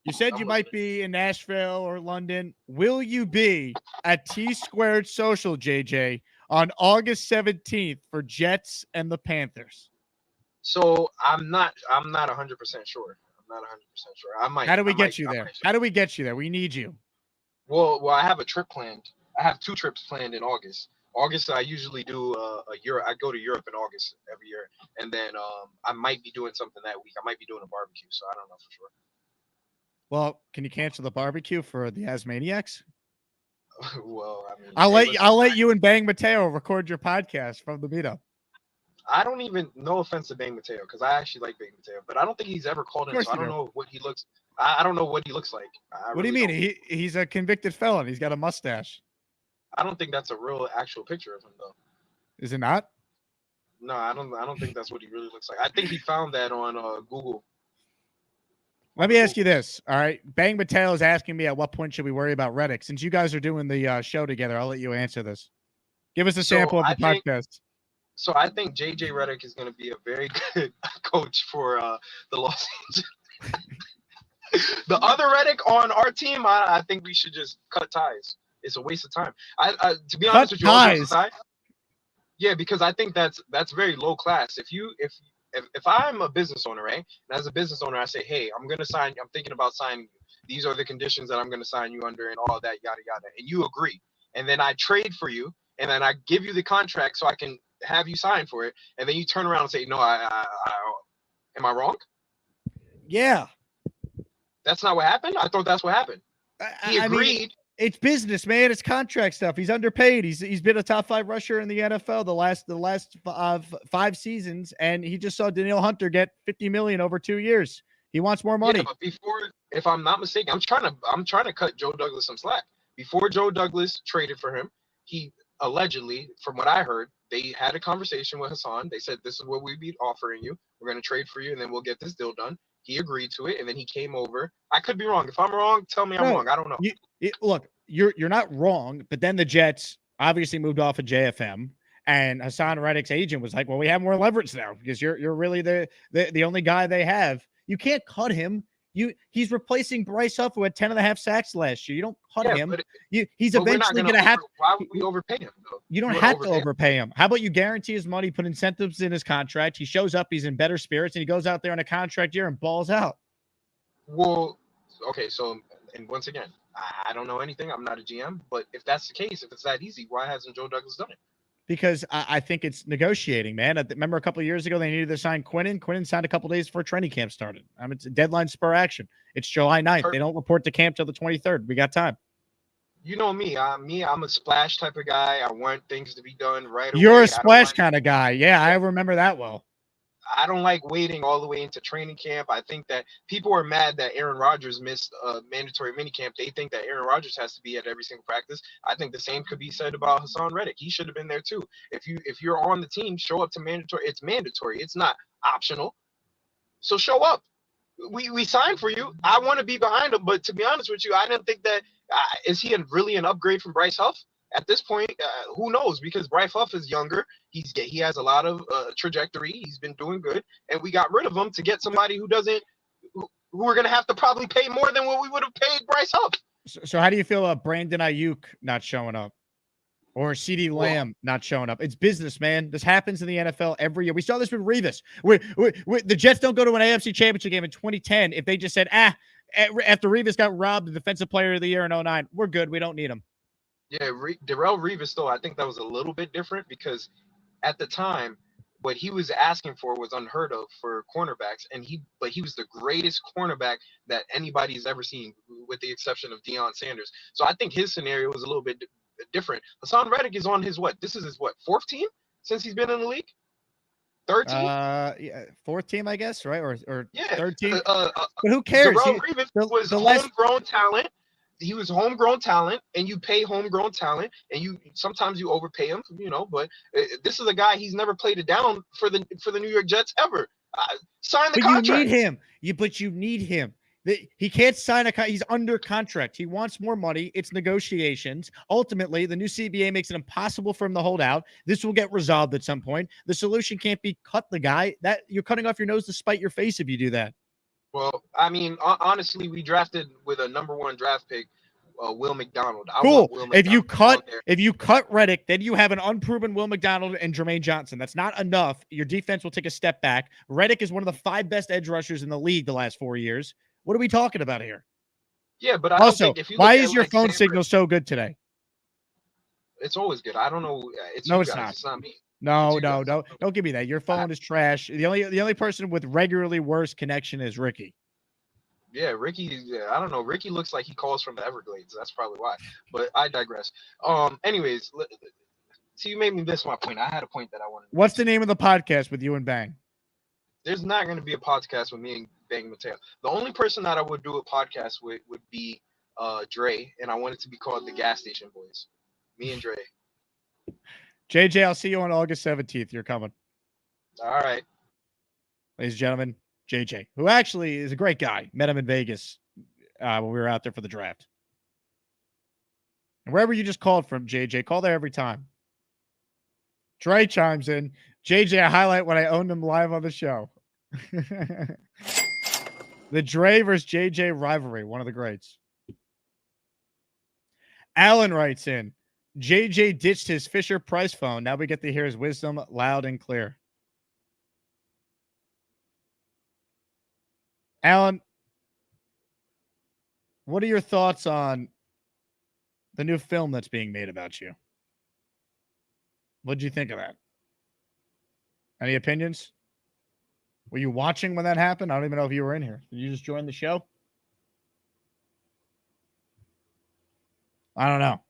[SPEAKER 2] You said you might be in Nashville or London. Will you be at T Squared Social, JJ, on August 17th for Jets and the Panthers?
[SPEAKER 5] So I'm not 100% sure. I'm not 100% sure. I might.
[SPEAKER 2] How do we get you there? How do we get you there? We need you.
[SPEAKER 5] Well, I have a trip planned. I have 2 trips planned in August. August, I usually do a year. I go to Europe in August every year, and then I might be doing something that week. I might be doing a barbecue, so I don't know for sure.
[SPEAKER 2] Well, can you cancel the barbecue for the Asmaniacs?
[SPEAKER 5] Well, I mean,
[SPEAKER 2] I'll let you and Bang Mateo record your podcast from the meetup.
[SPEAKER 5] I don't even, no offense to Bang Mateo, because I actually like Bang Mateo, but I don't think he's ever called in, so I don't know what he looks. I don't know what he looks like.
[SPEAKER 2] What do you mean? He's a convicted felon. He's got a mustache.
[SPEAKER 5] I don't think that's a real actual picture of him, though.
[SPEAKER 2] Is it not?
[SPEAKER 5] No, I don't think that's what he really looks like. I think he found that on Google.
[SPEAKER 2] Let me ask you this. All right. Bang Mateo is asking me at what point should we worry about Reddick? Since you guys are doing the show together, I'll let you answer this. Give us a sample of the podcast.
[SPEAKER 5] So I think JJ Redick is going to be a very good coach for the Los Angeles. The other Redick on our team, I think we should just cut ties. It's a waste of time. To be honest with you, yeah, because I think that's very low class. If I'm a business owner, right, and as a business owner, I say, hey, I'm thinking about signing you. These are the conditions that I'm going to sign you under and all that, yada, yada. And you agree. And then I trade for you, and then I give you the contract so I can have you sign for it. And then you turn around and say, no, am I wrong?
[SPEAKER 2] Yeah.
[SPEAKER 5] That's not what happened? I thought that's what happened. He agreed.
[SPEAKER 2] It's business, man. It's contract stuff. He's underpaid. He's been a top 5 rusher in the NFL the last 5 seasons, and he just saw Danielle Hunter get $50 million over 2 years. He wants more money.
[SPEAKER 5] Yeah, but before, if I'm not mistaken, I'm trying to cut Joe Douglas some slack. Before Joe Douglas traded for him, he allegedly, from what I heard, they had a conversation with Hassan. They said, "This is what we'd be offering you. We're going to trade for you, and then we'll get this deal done." He agreed to it, and then he came over. I could be wrong. If I'm wrong, tell me I'm wrong. I don't know.
[SPEAKER 2] Look, you're not wrong, but then the Jets obviously moved off of JFM, and Hassan Reddick's agent was like, "Well, we have more leverage now because you're really the only guy they have. You can't cut him. He's replacing Bryce Huff, who had 10.5 sacks last year. You don't cut him. He's eventually going to have.
[SPEAKER 5] Why would we overpay him, though?
[SPEAKER 2] You don't have to overpay him. How about you guarantee his money, put incentives in his contract? He shows up, he's in better spirits, and he goes out there on a contract year and balls out.
[SPEAKER 5] Well, okay, so, and once again, I don't know anything. I'm not a GM, but if that's the case, if it's that easy, why hasn't Joe Douglas done it?
[SPEAKER 2] Because I think it's negotiating, man. I remember a couple of years ago, they needed to sign Quinnen. Quinnen signed a couple of days before training camp started. It's a deadline spur action. It's July 9th. They don't report to camp till the 23rd. We got time.
[SPEAKER 5] You know me. I'm a splash type of guy. I want things to be done right away.
[SPEAKER 2] You're a splash kind of guy. Yeah, I remember that well.
[SPEAKER 5] I don't like waiting all the way into training camp. I think that people are mad that Aaron Rodgers missed a mandatory minicamp. They think that Aaron Rodgers has to be at every single practice. I think the same could be said about Hassan Reddick. He should have been there too. If you're on the team, show up to mandatory. It's mandatory. It's not optional. So show up. We signed for you. I want to be behind him, but to be honest with you, I didn't think that is he really an upgrade from Bryce Huff? At this point, who knows? Because Bryce Huff is younger. He has a lot of trajectory. He's been doing good, and we got rid of him to get somebody who we're going to have to probably pay more than what we would have paid Bryce Huff.
[SPEAKER 2] So how do you feel about Brandon Ayuk not showing up, or CeeDee Lamb not showing up? It's business, man. This happens in the NFL every year. We saw this with Revis. The Jets don't go to an AFC Championship game in 2010 if they just said, after Revis got robbed the Defensive Player of the Year in 2009, we're good. We don't need him.
[SPEAKER 5] Yeah, Darrelle Revis, though, I think that was a little bit different because at the time, what he was asking for was unheard of for cornerbacks, but he was the greatest cornerback that anybody's ever seen, with the exception of Deion Sanders. So I think his scenario was a little bit different. Hassan Reddick is on his this is his 4th team since he's been in the league? 3rd team?
[SPEAKER 2] Yeah, 4th team, I guess, right? Or
[SPEAKER 5] yeah,
[SPEAKER 2] 3rd team. But who cares?
[SPEAKER 5] Darrelle Revis was homegrown talent. He was homegrown talent, and you pay homegrown talent, and sometimes you overpay him, but this is a guy, he's never played it down for the New York Jets ever. Sign the contract.
[SPEAKER 2] You need him. But you need him. He can't sign he's under contract. He wants more money. It's negotiations. Ultimately, the new CBA makes it impossible for him to hold out. This will get resolved at some point. The solution can't be cut the guy. That you're cutting off your nose to spite your face if you do that.
[SPEAKER 5] Well, I mean, honestly, we drafted with a number 1 draft pick, Will McDonald.
[SPEAKER 2] Cool. If you cut Reddick, then you have an unproven Will McDonald and Jermaine Johnson. That's not enough. Your defense will take a step back. Reddick is one of the 5 best edge rushers in the league the last 4 years. What are we talking about here?
[SPEAKER 5] Yeah, but
[SPEAKER 2] also, why is your phone signal so good today?
[SPEAKER 5] It's always good. I don't know.
[SPEAKER 2] It's not.
[SPEAKER 5] It's not me.
[SPEAKER 2] No. Don't give me that. Your phone is trash. The only person with regularly worse connection is Ricky.
[SPEAKER 5] Yeah, Ricky. I don't know. Ricky looks like he calls from the Everglades. That's probably why. But I digress. Anyways, so you made me miss my point. I had a point that I wanted.
[SPEAKER 2] What's the name of the podcast with you and Bang?
[SPEAKER 5] There's not going to be a podcast with me and Bang Mateo. The only person that I would do a podcast with would be Dre, and I want it to be called the Gas Station Boys. Me and Dre.
[SPEAKER 2] JJ, I'll see you on August 17th. You're coming.
[SPEAKER 5] All right.
[SPEAKER 2] Ladies and gentlemen, JJ, who actually is a great guy. Met him in Vegas when we were out there for the draft. And wherever you just called from, JJ, call there every time. Dre chimes in. JJ, I highlight when I owned him live on the show. The Dre versus JJ rivalry, one of the greats. Alan writes in, JJ ditched his Fisher Price phone. Now we get to hear his wisdom loud and clear. Alan, what are your thoughts on the new film that's being made about you? What did you think of that? Any opinions? Were you watching when that happened? I don't even know if you were in here. Did you just join the show? I don't know.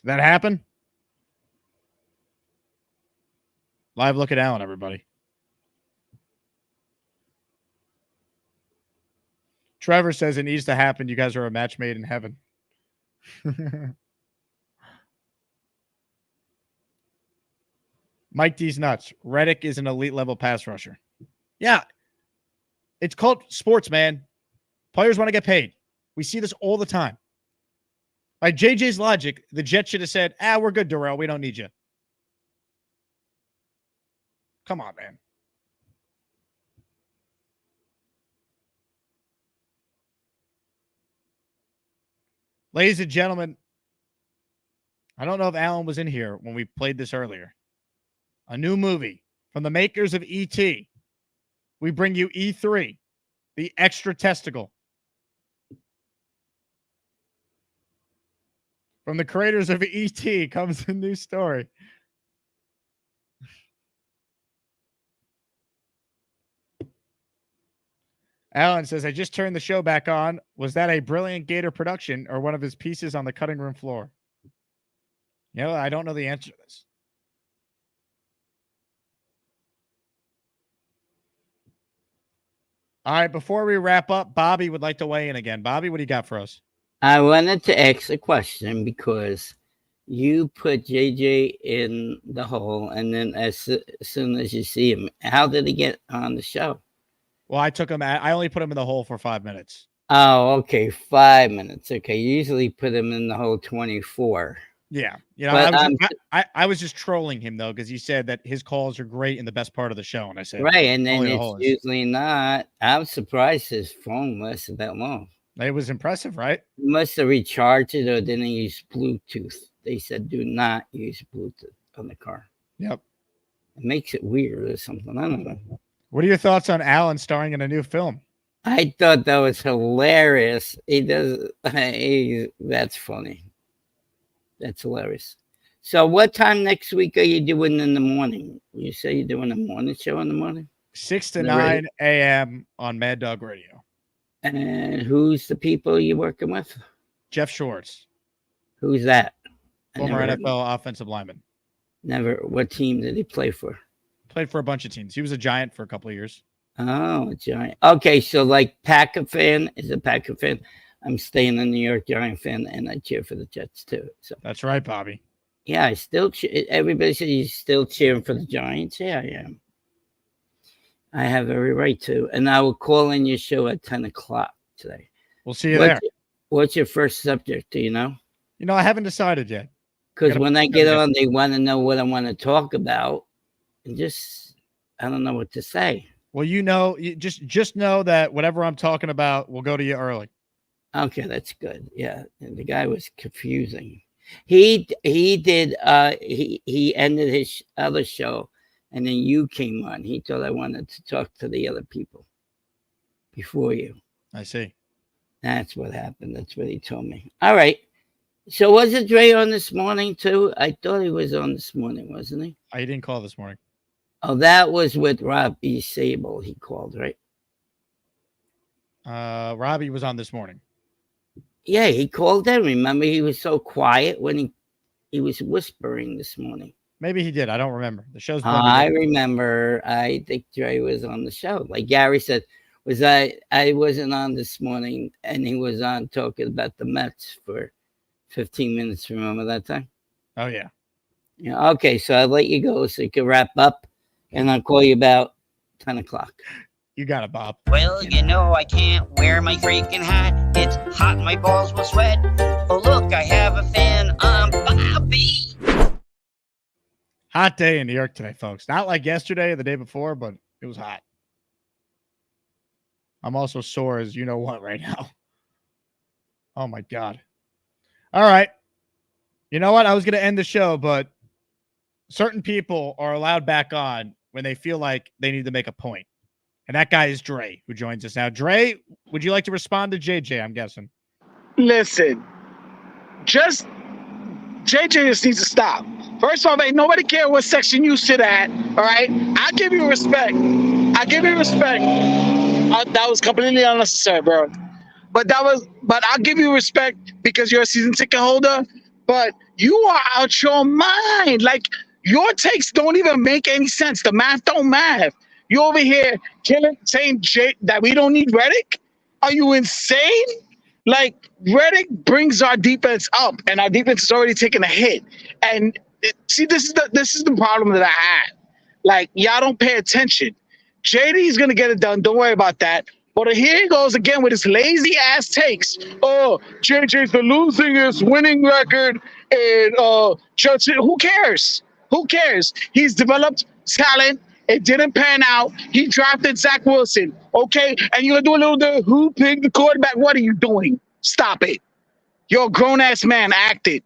[SPEAKER 2] Did that happen? Live look at Allen, everybody. Trevor says it needs to happen. You guys are a match made in heaven. Mike D's nuts. Reddick is an elite level pass rusher. Yeah. It's called sports, man. Players want to get paid. We see this all the time. By JJ's logic, the Jets should have said, we're good, Darrell. We don't need you. Come on, man. Ladies and gentlemen, I don't know if Alan was in here when we played this earlier. A new movie from the makers of E.T. We bring you E3, the extra testicle. From the creators of E.T. comes a new story. Alan says, I just turned the show back on. Was that a Brilliant Gator production or one of his pieces on the cutting room floor? You know, I don't know the answer to this. All right, before we wrap up, Bobby would like to weigh in again. Bobby, what do you got for us?
[SPEAKER 13] I wanted to ask a question because you put JJ in the hole, and then as soon as you see him, how did he get on the show?
[SPEAKER 2] Well, I only put him in the hole for 5 minutes.
[SPEAKER 13] Oh, okay. 5 minutes. Okay. You usually put him in the hole 24.
[SPEAKER 2] Yeah. You know, I was just trolling him, though, because he said that his calls are great in the best part of the show. And I said,
[SPEAKER 13] right. And then it's usually not. I'm surprised his phone lasted that long.
[SPEAKER 2] It was impressive, right?
[SPEAKER 13] He must have recharged it or didn't use Bluetooth. They said, do not use Bluetooth on the car.
[SPEAKER 2] Yep.
[SPEAKER 13] It makes it weird or something. I don't know.
[SPEAKER 2] What are your thoughts on Alan starring in a new film?
[SPEAKER 13] I thought that was hilarious. That's funny. That's hilarious. So what time next week are you doing in the morning? You say you're doing a morning show in the morning?
[SPEAKER 2] 6 to 9 a.m. on Mad Dog Radio.
[SPEAKER 13] And who's the people you're working with?
[SPEAKER 2] Jeff Schwartz.
[SPEAKER 13] Who's that?
[SPEAKER 2] Former NFL offensive lineman.
[SPEAKER 13] Never. What team did he play for?
[SPEAKER 2] Played for a bunch of teams. He was a Giant for a couple of years.
[SPEAKER 13] Oh, a Giant. Okay, so like Packer fan is a Packer fan. I'm staying a New York Giant fan, and I cheer for the Jets too. So
[SPEAKER 2] that's right, Bobby.
[SPEAKER 13] Yeah, I still everybody says you're still cheering for the Giants. Yeah, I am. I have every right to. And I will call in your show at 10 o'clock today.
[SPEAKER 2] We'll see you there.
[SPEAKER 13] What's your first subject? Do you know?
[SPEAKER 2] You know, I haven't decided yet.
[SPEAKER 13] Because when I get on, they want to know what I want to talk about. And I don't know what to say.
[SPEAKER 2] Well, you just know that whatever I'm talking about will go to you early.
[SPEAKER 13] Okay, that's good. Yeah, and the guy was confusing. He did. He ended his other show, and then you came on. He thought I wanted to talk to the other people before you.
[SPEAKER 2] I see.
[SPEAKER 13] That's what happened. That's what he told me. All right. So was it Dre on this morning too? I thought he was on this morning, wasn't he?
[SPEAKER 2] He didn't call this morning.
[SPEAKER 13] Oh, that was with Robbie Sable. He called, right?
[SPEAKER 2] Robbie was on this morning.
[SPEAKER 13] Yeah, he called in. Remember, he was so quiet when he was whispering this morning.
[SPEAKER 2] Maybe he did. I don't remember. The show's.
[SPEAKER 13] I remember. I think Dre was on the show. Like Gary said, I wasn't on this morning, and he was on talking about the Mets for 15 minutes. Remember that time?
[SPEAKER 2] Oh yeah.
[SPEAKER 13] Yeah. Okay, so I'll let you go so you can wrap up, and I'll call you about 10 o'clock.
[SPEAKER 2] You got it, Bob.
[SPEAKER 12] Well, you know I can't wear my freaking hat. It's hot, my balls will sweat. Oh, look, I have a fan. I'm Bobby.
[SPEAKER 2] Hot day in New York today, folks. Not like yesterday or the day before, but it was hot. I'm also sore as you know what right now. Oh, my God. All right. You know what? I was going to end the show, but certain people are allowed back on when they feel like they need to make a point. And that guy is Dre, who joins us now. Dre, would you like to respond to JJ, I'm guessing?
[SPEAKER 21] Listen, JJ just needs to stop. First of all, ain't nobody care what section you sit at, all right? I give you respect. That was completely unnecessary, bro. But that but I'll give you respect because you're a season ticket holder. But you are out your mind. Like, your takes don't even make any sense. The math don't math. You over here saying that we don't need Reddick? Are you insane? Like, Reddick brings our defense up, and our defense is already taking a hit. And see, this is the problem that I had. Like, y'all don't pay attention. JD's gonna get it done. Don't worry about that. But here he goes again with his lazy ass takes. Oh, JJ's the losingest winning record, and Judge. Who cares? Who cares? He's developed talent. It didn't pan out. He drafted Zach Wilson. Okay, and you're gonna do a little who picked the quarterback? What are you doing? Stop it. You're a grown-ass man. Act it.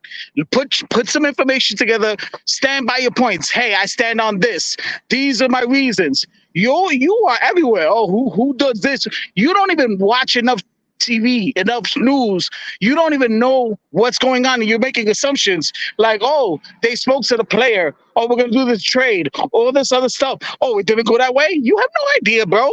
[SPEAKER 21] Put some information together. Stand by your points. Hey, I stand on this. These are my reasons. You are everywhere. Oh, who does this? You don't even watch enough TV, enough news. You don't even know what's going on, and you're making assumptions like, oh, they spoke to the player. Oh, we're going to do this trade. All this other stuff. Oh, it didn't go that way? You have no idea, bro.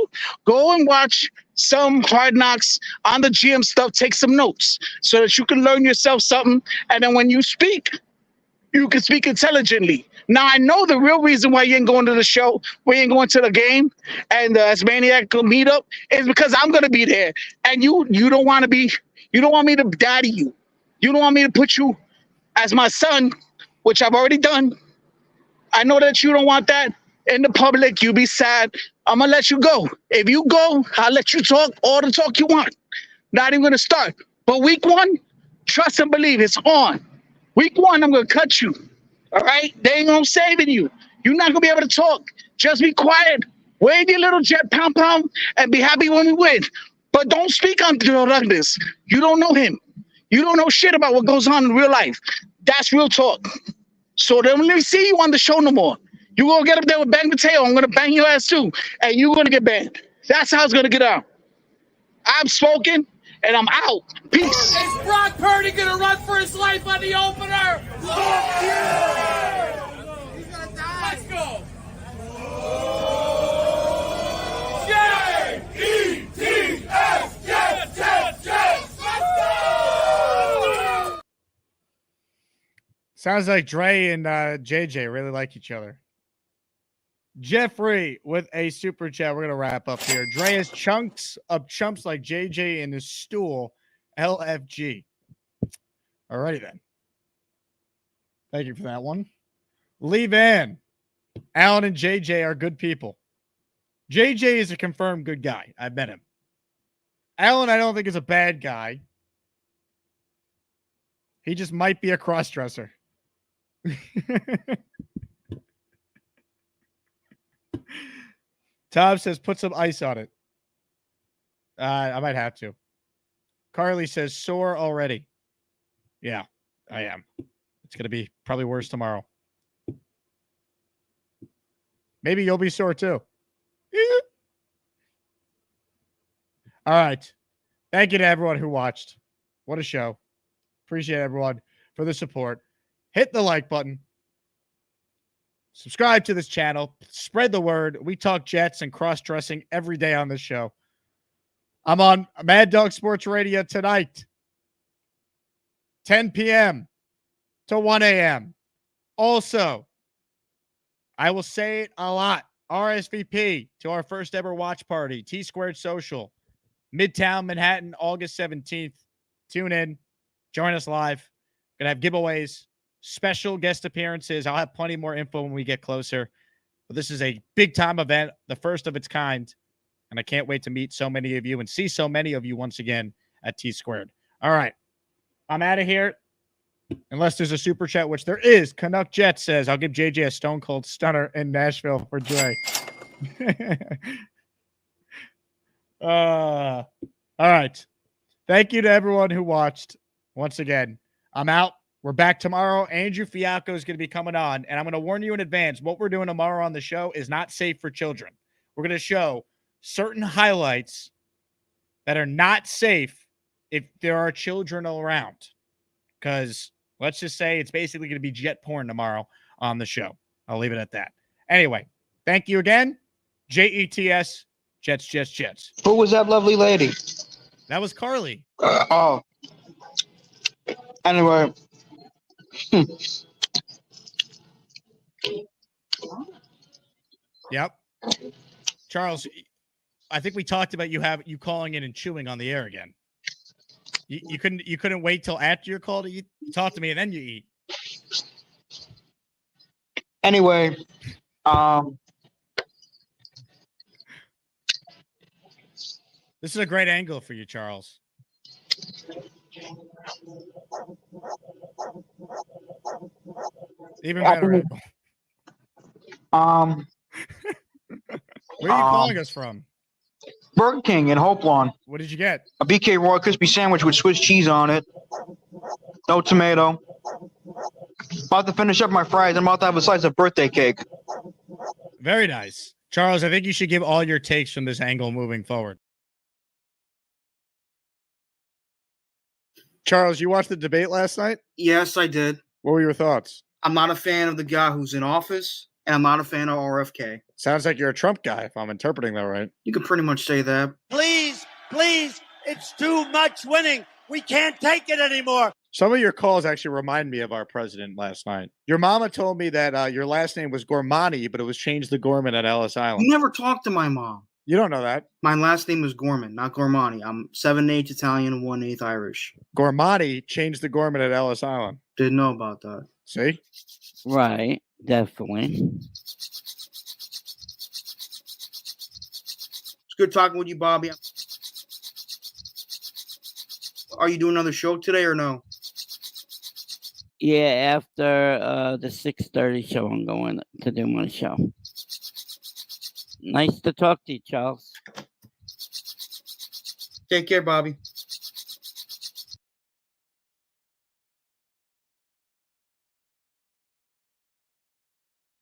[SPEAKER 21] Go and watch some Hard Knocks on the GM stuff. Take some notes so that you can learn yourself something, and then when you speak, you can speak intelligently. Now, I know the real reason why you ain't going to the show, we ain't going to the game, and the Asmaniac meetup is because I'm going to be there. And you don't want to be, you don't want me to daddy you. You don't want me to put you as my son, which I've already done. I know that you don't want that in the public. You be sad. I'm going to let you go. If you go, I'll let you talk all the talk you want. Not even going to start. But week 1, trust and believe, it's on. Week 1, I'm going to cut you. All right? They ain't going to saving you. You're not going to be able to talk. Just be quiet. Wave your little jet pound and be happy when we win. But don't speak on Joe Douglas. You don't know him. You don't know shit about what goes on in real life. That's real talk. So then let me see you on the show no more. You going to get up there with Bang Mateo. I'm going to bang your ass too. And you're going to get banned. That's how it's going to get out. I've spoken. And I'm out. Peace.
[SPEAKER 1] Is Brock Purdy gonna run for his life on the opener? He's gonna die. Let's go. Jets, Jets. Let's go.
[SPEAKER 2] Sounds like Dre and JJ really like each other. Jeffrey with a super chat. We're going to wrap up here. Dre has chunks of chumps like JJ in his stool. LFG. Alrighty then. Thank you for that one. Lee Van. Alan and JJ are good people. JJ is a confirmed good guy. I've met him. Alan, I don't think is a bad guy. He just might be a cross-dresser. Tom says, put some ice on it. I might have to. Carly says, sore already. Yeah, I am. It's going to be probably worse tomorrow. Maybe you'll be sore too. All right. Thank you to everyone who watched. What a show. Appreciate everyone for the support. Hit the like button. Subscribe to this channel. Spread the word. We talk Jets and cross-dressing every day on this show. I'm on Mad Dog Sports Radio tonight, 10 p.m. to 1 a.m. Also, I will say it a lot. RSVP to our first ever watch party, T Squared Social, Midtown Manhattan, August 17th. Tune in. Join us live. Gonna have giveaways, special guest appearances. I'll have plenty more info when we get closer. But this is a big-time event, the first of its kind. And I can't wait to meet so many of you and see so many of you once again at T Squared. All right. I'm out of here. Unless there's a super chat, which there is. Canuck Jet says, I'll give JJ a stone cold stunner in Nashville for Dre. All right. Thank you to everyone who watched. Once again, I'm out. We're back tomorrow. Andrew Fiacco is going to be coming on. And I'm going to warn you in advance, what we're doing tomorrow on the show is not safe for children. We're going to show certain highlights that are not safe if there are children around. Because let's just say it's basically going to be jet porn tomorrow on the show. I'll leave it at that. Anyway, thank you again. JETS, Jets.
[SPEAKER 4] Who was that lovely lady?
[SPEAKER 2] That was Carly.
[SPEAKER 21] Oh. Anyway.
[SPEAKER 2] Yep. Charles, I think we talked about you calling in and chewing on the air again. You couldn't wait till after your call to eat. You talk to me and then you eat.
[SPEAKER 21] Anyway,
[SPEAKER 2] this is a great angle for you, Charles. Even better angle. Where are you calling us from?
[SPEAKER 21] Burger King in Hope Lawn.
[SPEAKER 2] What did you get?
[SPEAKER 21] A BK Raw Crispy Sandwich with Swiss cheese on it. No tomato. About to finish up my fries. I'm about to have a slice of birthday cake.
[SPEAKER 2] Very nice. Charles, I think you should give all your takes from this angle moving forward. Charles, you watched the debate last night?
[SPEAKER 21] Yes, I did.
[SPEAKER 2] What were your thoughts?
[SPEAKER 21] I'm not a fan of the guy who's in office, and I'm not a fan of RFK.
[SPEAKER 2] Sounds like you're a Trump guy, if I'm interpreting that right.
[SPEAKER 21] You could pretty much say that.
[SPEAKER 6] Please, it's too much winning. We can't take it anymore.
[SPEAKER 2] Some of your calls actually remind me of our president last night. Your mama told me that your last name was Gormani, but it was changed to Gorman at Ellis Island.
[SPEAKER 21] You never talked to my mom.
[SPEAKER 2] You don't know that.
[SPEAKER 21] My last name is Gorman, not Gormani. I'm 7/8 Italian and 1/8 Irish.
[SPEAKER 2] Gormani changed to Gorman at Ellis Island.
[SPEAKER 21] Didn't know about that.
[SPEAKER 2] See?
[SPEAKER 13] Right, definitely.
[SPEAKER 21] It's good talking with you, Bobby. Are you doing another show today or no?
[SPEAKER 13] Yeah, after the 6:30 show, I'm going to do my show. Nice to talk to you, Charles.
[SPEAKER 21] Take care, Bobby.